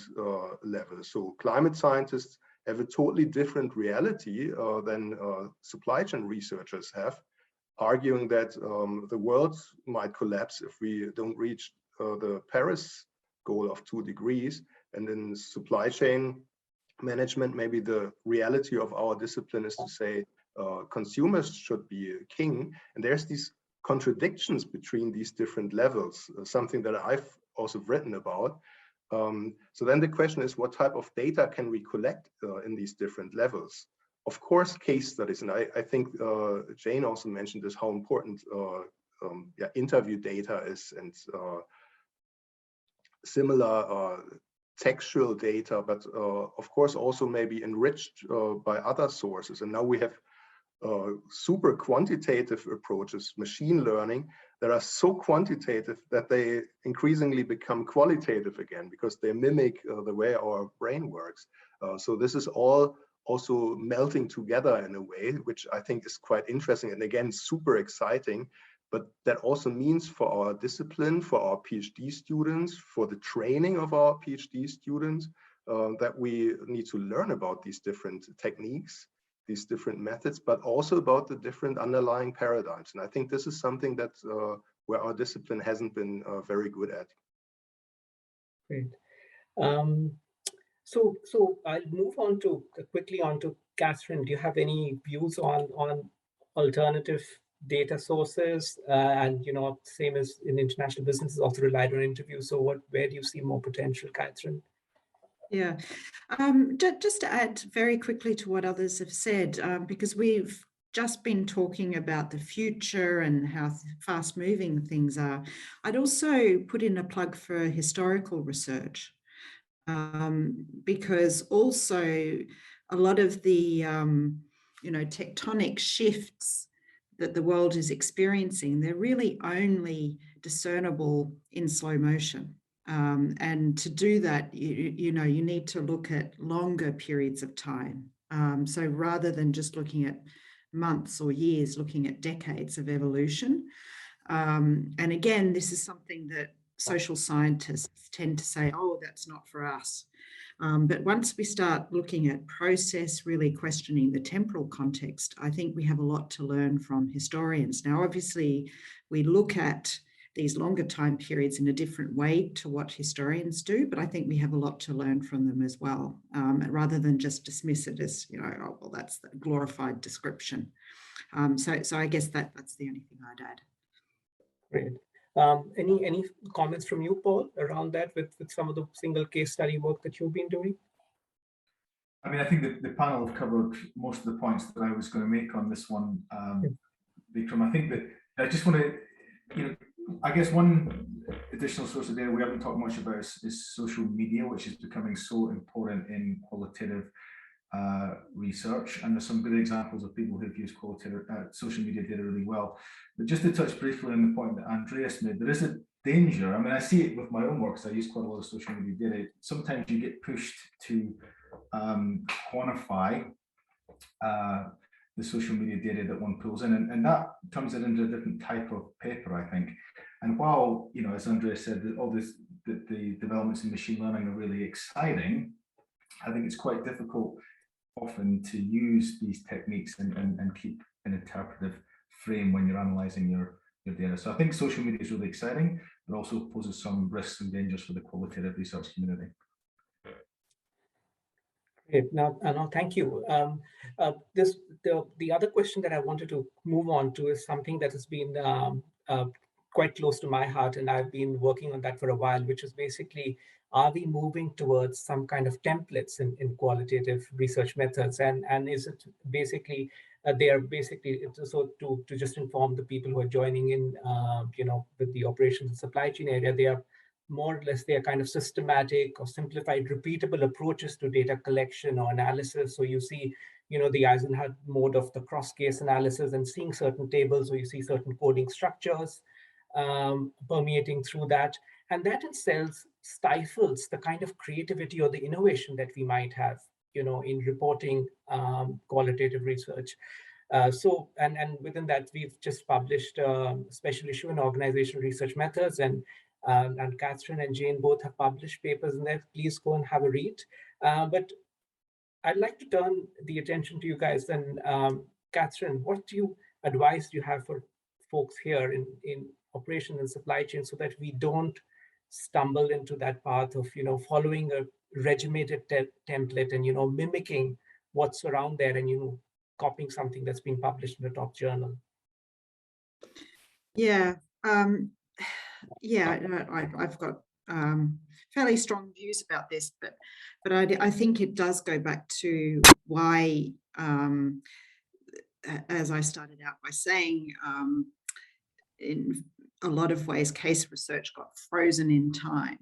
level. So climate scientists have a totally different reality than supply chain researchers have, arguing that the world might collapse if we don't reach the Paris goal of 2 degrees. And in supply chain management, maybe the reality of our discipline is to say consumers should be king. And there's these contradictions between these different levels, something that I've also written about. So then the question is, what type of data can we collect in these different levels? Of course, case studies, and I think Jane also mentioned this, how important interview data is, and similar textual data, but of course also maybe enriched by other sources. And now we have super quantitative approaches, machine learning, that are so quantitative that they increasingly become qualitative again, because they mimic the way our brain works. So this is all also melting together in a way, which I think is quite interesting, and again, super exciting. But that also means for our discipline, for our PhD students, for the training of our PhD students, that we need to learn about these different techniques, these different methods, but also about the different underlying paradigms. And I think this is something that where our discipline hasn't been very good at. Great. So I'll move on to quickly on to Catherine. Do you have any views on alternative data sources? And same as in international businesses, also relied on interviews. So where do you see more potential, Catherine? Yeah, just to add very quickly to what others have said, because we've just been talking about the future and how fast moving things are. I'd also put in a plug for historical research, because also a lot of the tectonic shifts that the world is experiencing, they're really only discernible in slow motion. And to do that, you need to look at longer periods of time. So rather than just looking at months or years, looking at decades of evolution. And again, this is something that social scientists tend to say, oh, that's not for us. But once we start looking at process, really questioning the temporal context, I think we have a lot to learn from historians. Now, obviously, we look at these longer time periods in a different way to what historians do, but I think we have a lot to learn from them as well, rather than just dismiss it as, oh, well, that's the glorified description. So I guess that's the only thing I'd add. Great. Any comments from you, Paul, around that with some of the single case study work that you've been doing? I mean, I think the panel have covered most of the points that I was going to make on this one, Vikram. I think that I just want to, I guess one additional source of data we haven't talked much about is social media, which is becoming so important in qualitative research. And there's some good examples of people who've used qualitative social media data really well. But just to touch briefly on the point that Andreas made, there is a danger. I mean, I see it with my own work, because I use quite a lot of social media data. Sometimes you get pushed to quantify the social media data that one pulls in, and that turns it into a different type of paper, I think. And while, as Andreas said, all this, the developments in machine learning are really exciting, I think it's quite difficult often to use these techniques and keep an interpretive frame when you're analyzing your data. So I think social media is really exciting, but also poses some risks and dangers for the qualitative research community. Great. Now, thank you. The other question that I wanted to move on to is something that has been quite close to my heart, and I've been working on that for a while, which is basically, are we moving towards some kind of templates in qualitative research methods? And is it basically, they are basically, so to just inform the people who are joining in, with the operations and supply chain area, they are more or less, they are kind of systematic or simplified, repeatable approaches to data collection or analysis. So you see, the Eisenhower mode of the cross-case analysis and seeing certain tables, or you see certain coding structures permeating through that. And that itself stifles the kind of creativity or the innovation that we might have, in reporting qualitative research. So within that, we've just published a special issue in organizational research methods, and Catherine and Jane both have published papers in there. Please go and have a read. But I'd like to turn the attention to you guys. And Catherine, what advice do you have for folks here in operations and supply chain, so that we don't stumble into that path of following a regimented template and mimicking what's around there and copying something that's been published in a top journal? Yeah. I've got fairly strong views about this, but I think it does go back to why, as I started out by saying, in a lot of ways, case research got frozen in time,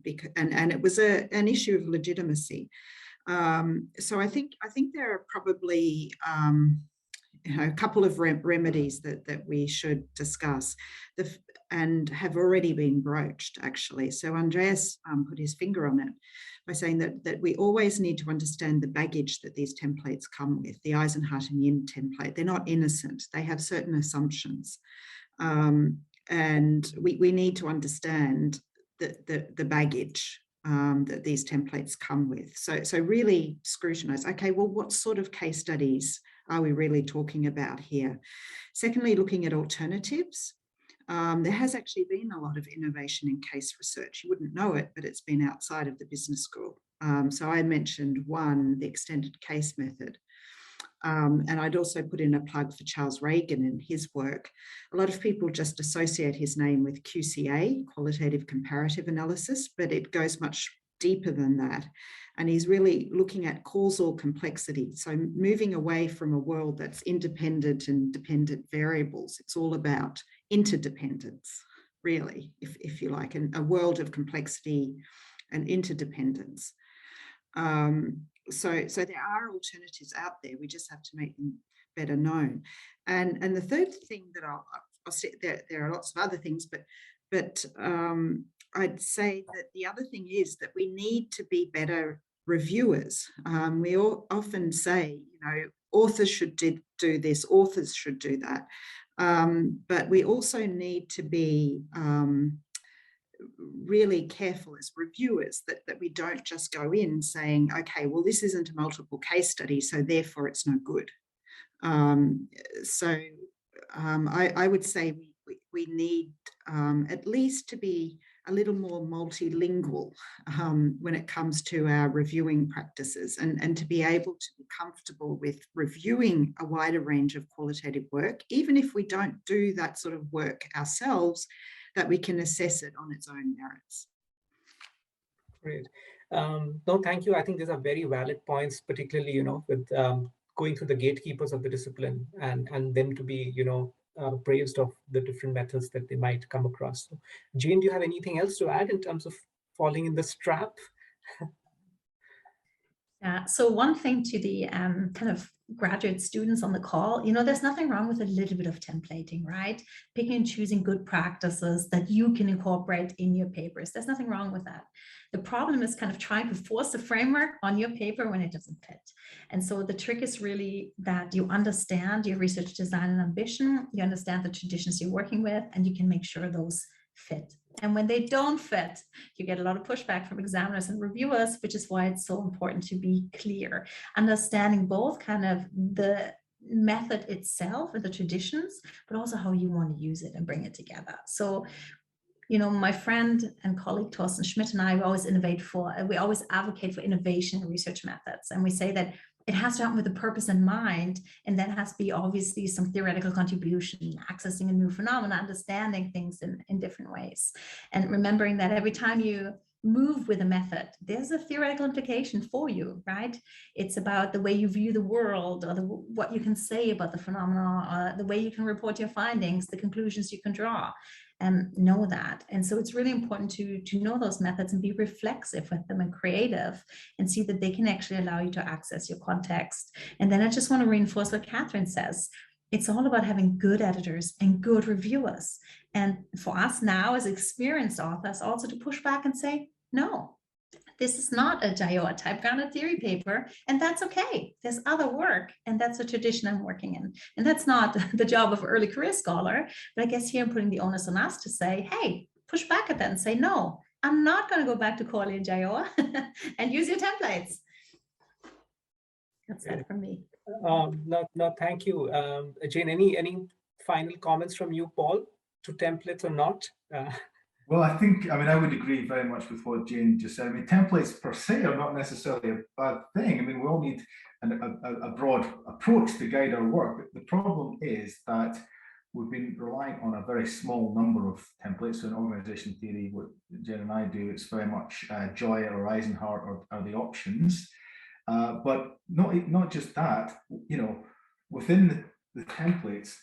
because it was an issue of legitimacy. So I think there are probably a couple of remedies that we should discuss, and have already been broached, actually. So Andreas put his finger on it by saying that we always need to understand the baggage that these templates come with. The Eisenhower and Yin template, they're not innocent. They have certain assumptions. And we need to understand the baggage that these templates come with. So really scrutinize, okay, well, what sort of case studies are we really talking about here? Secondly, looking at alternatives. There has actually been a lot of innovation in case research. You wouldn't know it, but it's been outside of the business school. So I mentioned one, the extended case method. And I'd also put in a plug for Charles Reagan and his work. A lot of people just associate his name with QCA, qualitative comparative analysis, but it goes much deeper than that. And he's really looking at causal complexity. So moving away from a world that's independent and dependent variables, it's all about interdependence, really, if you like, and a world of complexity and interdependence. So there are alternatives out there. We just have to make them better known. And the third thing that I'll say, there are lots of other things, but I'd say that the other thing is that we need to be better reviewers. We all often say, authors should do this, authors should do that. But we also need to be really careful as reviewers that we don't just go in saying, okay, well, this isn't a multiple case study, so therefore it's no good. I would say we need at least to be a little more multilingual when it comes to our reviewing practices, and to be able to be comfortable with reviewing a wider range of qualitative work, even if we don't do that sort of work ourselves, that we can assess it on its own merits. Great. No, thank you. I think these are very valid points, particularly, with going through the gatekeepers of the discipline and them to be, praised of the different methods that they might come across. So, Jane, do you have anything else to add in terms of falling in this trap? Yeah, so one thing to the kind of graduate students on the call, there's nothing wrong with a little bit of templating, right? Picking and choosing good practices that you can incorporate in your papers. There's nothing wrong with that. The problem is kind of trying to force a framework on your paper when it doesn't fit. And so the trick is really that you understand your research design and ambition, you understand the traditions you're working with, and you can make sure those fit. And when they don't fit, you get a lot of pushback from examiners and reviewers, which is why it's so important to be clear, understanding both kind of the method itself and the traditions, but also how you want to use it and bring it together. So, my friend and colleague Thorsten Schmidt and I, we always advocate for innovation in research methods. And we say that it has to happen with a purpose in mind, and that has to be obviously some theoretical contribution, accessing a new phenomena, understanding things in different ways. And remembering that every time you move with a method, there's a theoretical implication for you, right? It's about the way you view the world, or what you can say about the phenomena, or the way you can report your findings, the conclusions you can draw, and know that. And so it's really important to know those methods and be reflexive with them and creative, and see that they can actually allow you to access your context. And then I just want to reinforce what Catherine says. It's all about having good editors and good reviewers. And for us now as experienced authors also to push back and say, no, this is not a Jayoa type-grounded theory paper, and that's okay. There's other work, and that's a tradition I'm working in. And that's not the job of an early career scholar, but I guess here I'm putting the onus on us to say, hey, push back at that and say, no, I'm not going to go back to Corley and Jayoa and use your templates. That's it from me. No, thank you. Jane, any final comments from you, Paul, to templates or not? Well, I would agree very much with what Jane just said. I mean, templates per se are not necessarily a bad thing. I mean, we all need a broad approach to guide our work. But the problem is that we've been relying on a very small number of templates. So in organization theory, what Jane and I do, it's very much Joy or Eisenhart are the options. But not just that, within the templates,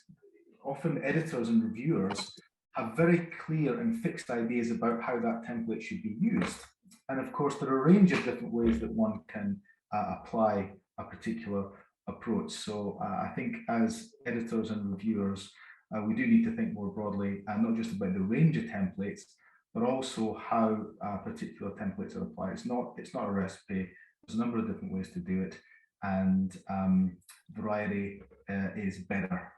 often editors and reviewers have very clear and fixed ideas about how that template should be used. And of course, there are a range of different ways that one can apply a particular approach. So I think as editors and reviewers, we do need to think more broadly, not just about the range of templates, but also how particular templates are applied. It's not a recipe. There's a number of different ways to do it, and variety is better.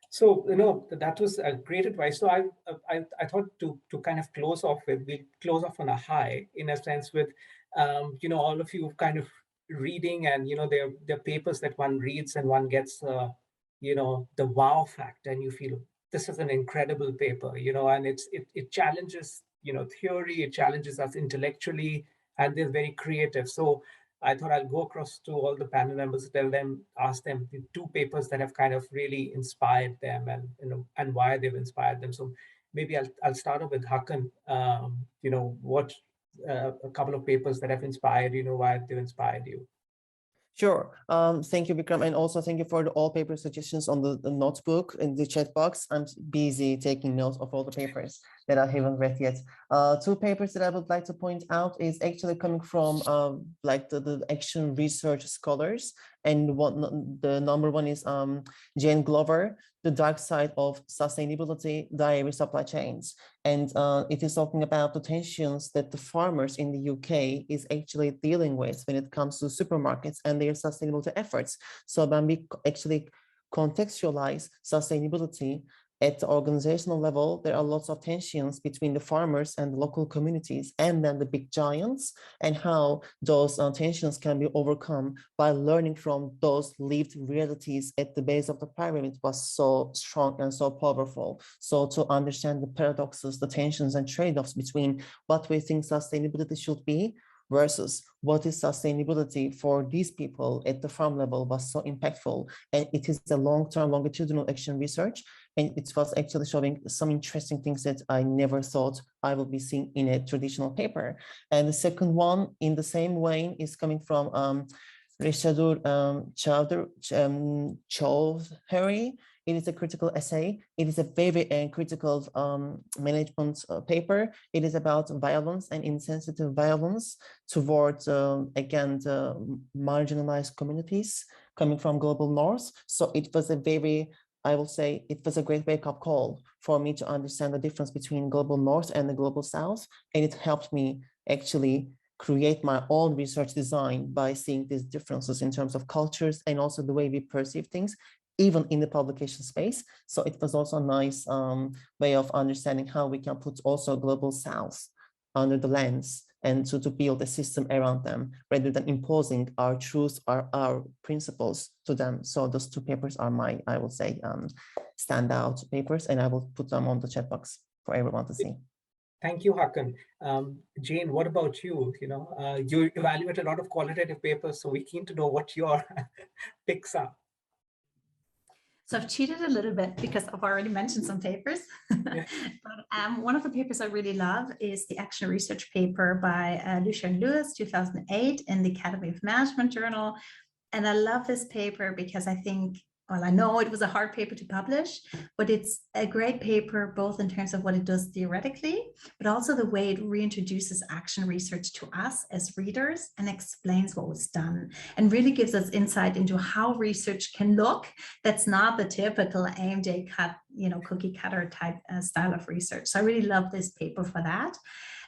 So that was a great advice. So I thought to kind of close off on a high, in a sense, with all of you kind of reading, and they're papers that one reads and one gets the wow factor, and you feel this is an incredible paper, and it challenges theory, it challenges us intellectually, and they're very creative. So I thought I'll go across to all the panel members, ask them the two papers that have kind of really inspired them, and why they've inspired them. So maybe I'll start off with Hakan. What a couple of papers that have inspired you, why they've inspired you. Sure. Thank you, Vikram. And also thank you for all paper suggestions on the notebook in the chat box. I'm busy taking notes of all the papers that I haven't read yet. Two papers that I would like to point out is actually coming from the action research scholars. And the number one is Jane Glover, The Dark Side of Sustainability, Dairy Supply Chains. And it is talking about the tensions that the farmers in the UK is actually dealing with when it comes to supermarkets and their sustainability efforts. So when we actually contextualize sustainability at the organizational level, there are lots of tensions between the farmers and the local communities, and then the big giants, and how those tensions can be overcome by learning from those lived realities at the base of the pyramid was so strong and so powerful. So to understand the paradoxes, the tensions and trade-offs between what we think sustainability should be versus what is sustainability for these people at the farm level was so impactful. And it is a long-term longitudinal action research. And it was actually showing some interesting things that I never thought I would be seeing in a traditional paper. And the second one in the same vein is coming from Reshadur Chowdhury. It is a critical essay. It is a very critical management paper. It is about violence and insensitive violence towards, again, the marginalized communities coming from global north. So it was a very, I will say, it was a great wake-up call for me to understand the difference between global north and the global south. And it helped me actually create my own research design by seeing these differences in terms of cultures and also the way we perceive things, even in the publication space. So it was also a nice way of understanding how we can put also global south under the lens and to build a system around them rather than imposing our truths or our principles to them. So those two papers are my, I would say, standout papers, and I will put them on the chat box for everyone to see. Thank you, Hakan. Jane, what about you? You evaluate a lot of qualitative papers, so we're keen to know what your picks are. So I've cheated a little bit because I've already mentioned some papers. Yeah. But one of the papers I really love is the action research paper by Lucia and Lewis, 2008, in the Academy of Management Journal. And I love this paper because I think, well, I know it was a hard paper to publish, but it's a great paper, both in terms of what it does theoretically, but also the way it reintroduces action research to us as readers and explains what was done and really gives us insight into how research can look. That's not the typical AMJ cut, cookie cutter type style of research. So I really love this paper for that.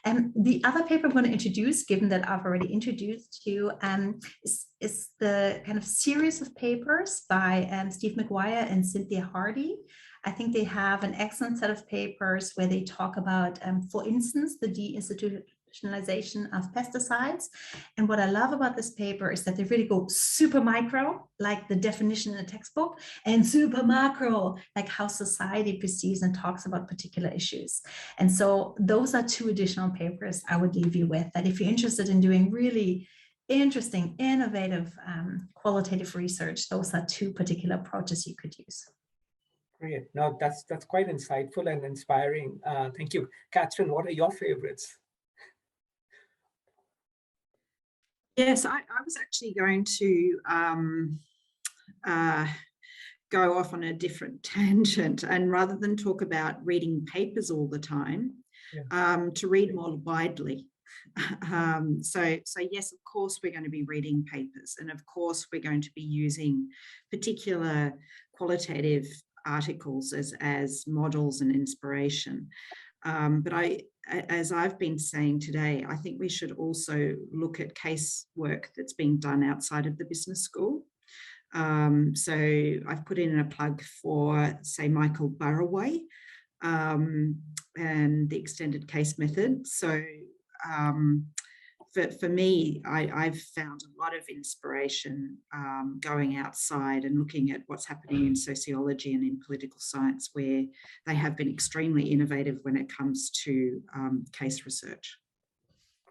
And the other paper I'm going to introduce, given that I've already introduced you, is the kind of series of papers by Steve McGuire and Cynthia Hardy. I think they have an excellent set of papers where they talk about, for instance, the deinstitutionalization of pesticides. And what I love about this paper is that they really go super micro, like the definition in the textbook, and super macro, like how society perceives and talks about particular issues. And so those are two additional papers I would leave you with, that if you're interested in doing really interesting, innovative, qualitative research, those are two particular approaches you could use. Great. No, that's quite insightful and inspiring. Thank you. Catherine, what are your favorites? Yes, I was actually going to go off on a different tangent, and rather than talk about reading papers all the time, to read more widely. So yes, of course, we're going to be reading papers, and of course, we're going to be using particular qualitative articles as models and inspiration. But as I've been saying today, I think we should also look at case work that's being done outside of the business school. So I've put in a plug for, say, Michael Burraway and the extended case method. So for me, I've found a lot of inspiration going outside and looking at what's happening in sociology and in political science, where they have been extremely innovative when it comes to case research.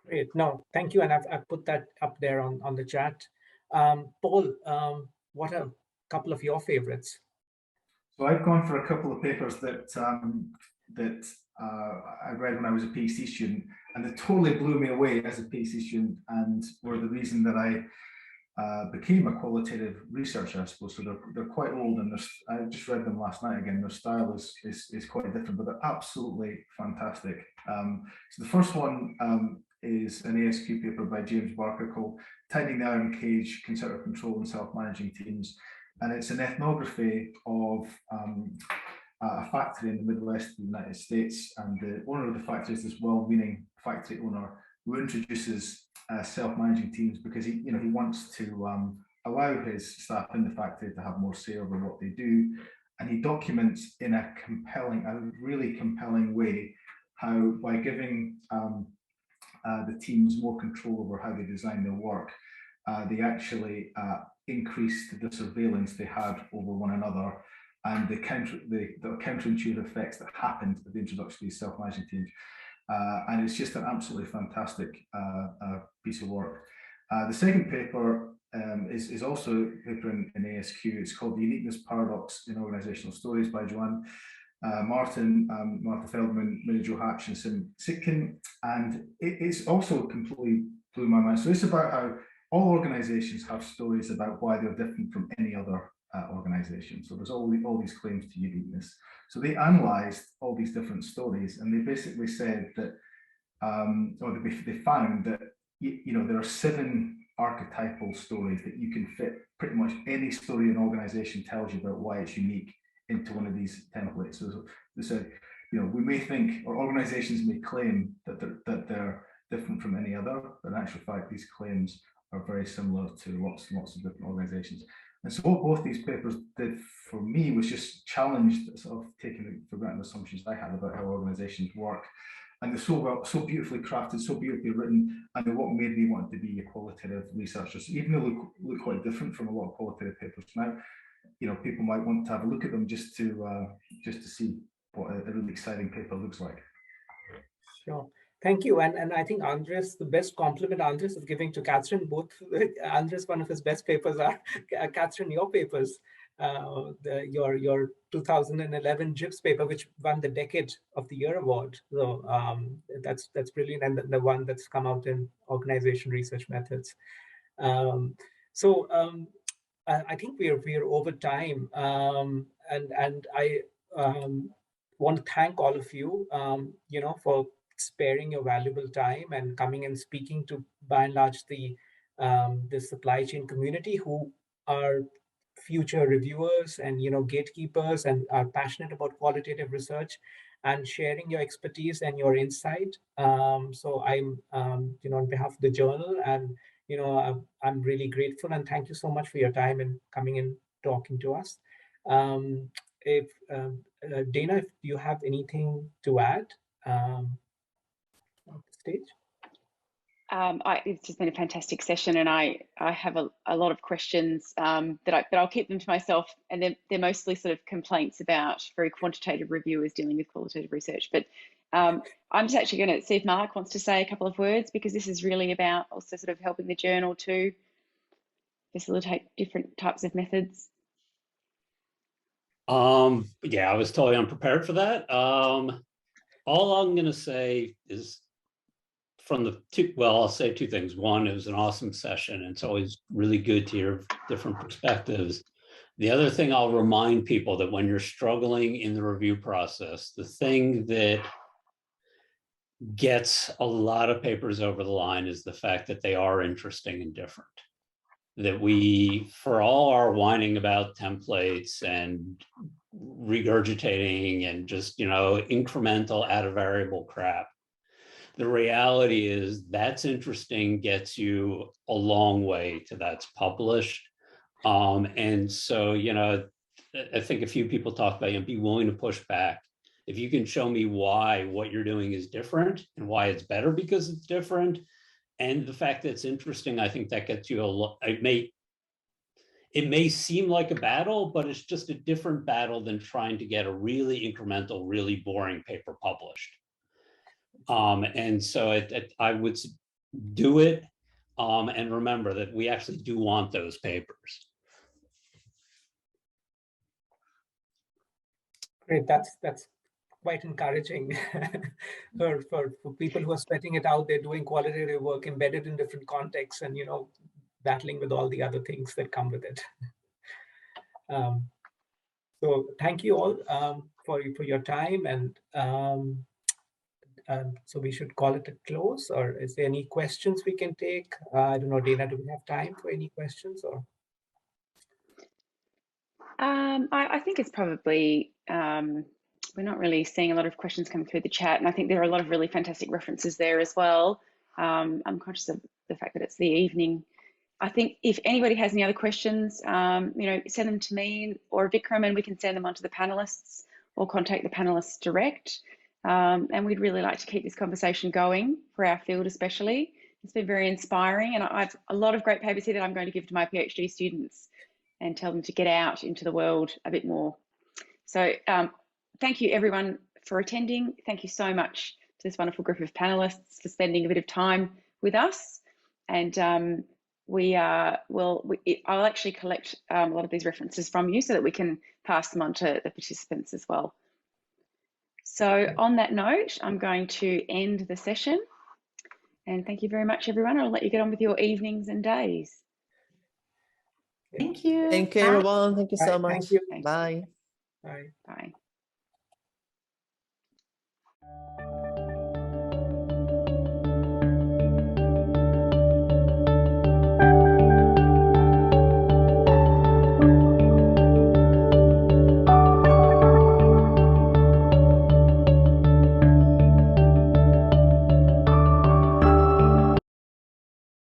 Great. No, thank you. And I've put that up there on the chat. Paul, what are a couple of your favorites? So I've gone for a couple of papers that I read when I was a PhD student, and they totally blew me away as a PhD student, and were the reason that I became a qualitative researcher, I suppose. So they're quite old, and I just read them last night again. Their style is quite different, but they're absolutely fantastic. So the first one is an ASQ paper by James Barker called "Tightening the Iron Cage: Concerted Control and Self-Managing Teams," and it's an ethnography of a factory in the Midwest of the United States, and the owner of the factory is this well-meaning factory owner who introduces self-managing teams because he wants to allow his staff in the factory to have more say over what they do, and he documents in a really compelling way how, by giving the teams more control over how they design their work, they actually increased the surveillance they had over one another, and the counterintuitive effects that happened with the introduction of these self-managing teams. And it's just an absolutely fantastic piece of work. The second paper is also a paper in ASQ. It's called "The Uniqueness Paradox in Organizational Stories" by Joanne Martha Feldman, Mary Jo Hatch, and Sim Sitkin. And it's also completely blew my mind. So it's about how all organizations have stories about why they're different from any other organization. So there's all these claims to uniqueness. So they analyzed all these different stories, and they basically said that, or they found that there are 7 archetypal stories that you can fit pretty much any story an organization tells you about why it's unique into one of these templates. So they said, we may think, or organizations may claim that they're different from any other, but in actual fact, these claims are very similar to lots and lots of different organizations. And so what both these papers did for me was just challenge sort of taking for granted assumptions I had about how organizations work, and they're so beautifully crafted, so beautifully written, and they're what made me want to be a qualitative researcher. So even though they look quite different from a lot of qualitative papers now, you know, people might want to have a look at them just to see what a really exciting paper looks like. Sure. Thank you. And I think Andres, the best compliment Andres is giving to Catherine, both Andres, one of his best papers are, Catherine, your papers, your 2011 JIPS paper, which won the Decade of the Year award. So that's brilliant. And the one that's come out in Organization Research Methods. I think we're over time. And I want to thank all of you, you know, for sparing your valuable time and coming and speaking to, by and large, the supply chain community, who are future reviewers and, you know, gatekeepers, and are passionate about qualitative research, and sharing your expertise and your insight. So I'm, you know, on behalf of the journal, and, you know, I'm really grateful, and thank you so much for your time and coming and talking to us. If Dana, if you have anything to add, on the stage. It's just been a fantastic session, and I have a lot of questions that I'll keep them to myself, and they're mostly sort of complaints about very quantitative reviewers dealing with qualitative research. But I'm just actually going to see if Mark wants to say a couple of words, because this is really about also sort of helping the journal to facilitate different types of methods. Yeah, I was totally unprepared for that. All I'm going to say is, from the two, well, I'll say two things. One, it was an awesome session, and it's always really good to hear different perspectives. The other thing, I'll remind people that when you're struggling in the review process, the thing that gets a lot of papers over the line is the fact that they are interesting and different. That we, for all our whining about templates and regurgitating and just, you know, incremental add a variable crap, the reality is that's interesting, gets you a long way to that's published. And so, you know, I think a few people talk about, you know, be willing to push back. If you can show me why what you're doing is different and why it's better because it's different, and the fact that it's interesting, I think that gets you a lot. It may seem like a battle, but it's just a different battle than trying to get a really incremental, really boring paper published. And so I would do it, and remember that we actually do want those papers. Great, that's quite encouraging for people who are sweating it out. They're doing qualitative work embedded in different contexts, and, you know, battling with all the other things that come with it. So thank you all for your time, and so we should call it a close, or is there any questions we can take? I don't know, Dana, do we have time for any questions? Or I think it's probably, we're not really seeing a lot of questions coming through the chat, and I think there are a lot of really fantastic references there as well. I'm conscious of the fact that it's the evening. I think if anybody has any other questions, you know, send them to me or Vikram, and we can send them on to the panelists, or contact the panelists direct. And we'd really like to keep this conversation going for our field especially. It's been very inspiring, and I've a lot of great papers here that I'm going to give to my PhD students and tell them to get out into the world a bit more. So thank you everyone for attending. Thank you so much to this wonderful group of panelists for spending a bit of time with us. And I'll actually collect a lot of these references from you so that we can pass them on to the participants as well. So on that note, I'm going to end the session, and thank you very much, everyone. I'll let you get on with your evenings and days. Thank you. Thank you, everyone. Thank you so much. Thank you. Thanks. Bye. Bye. Bye.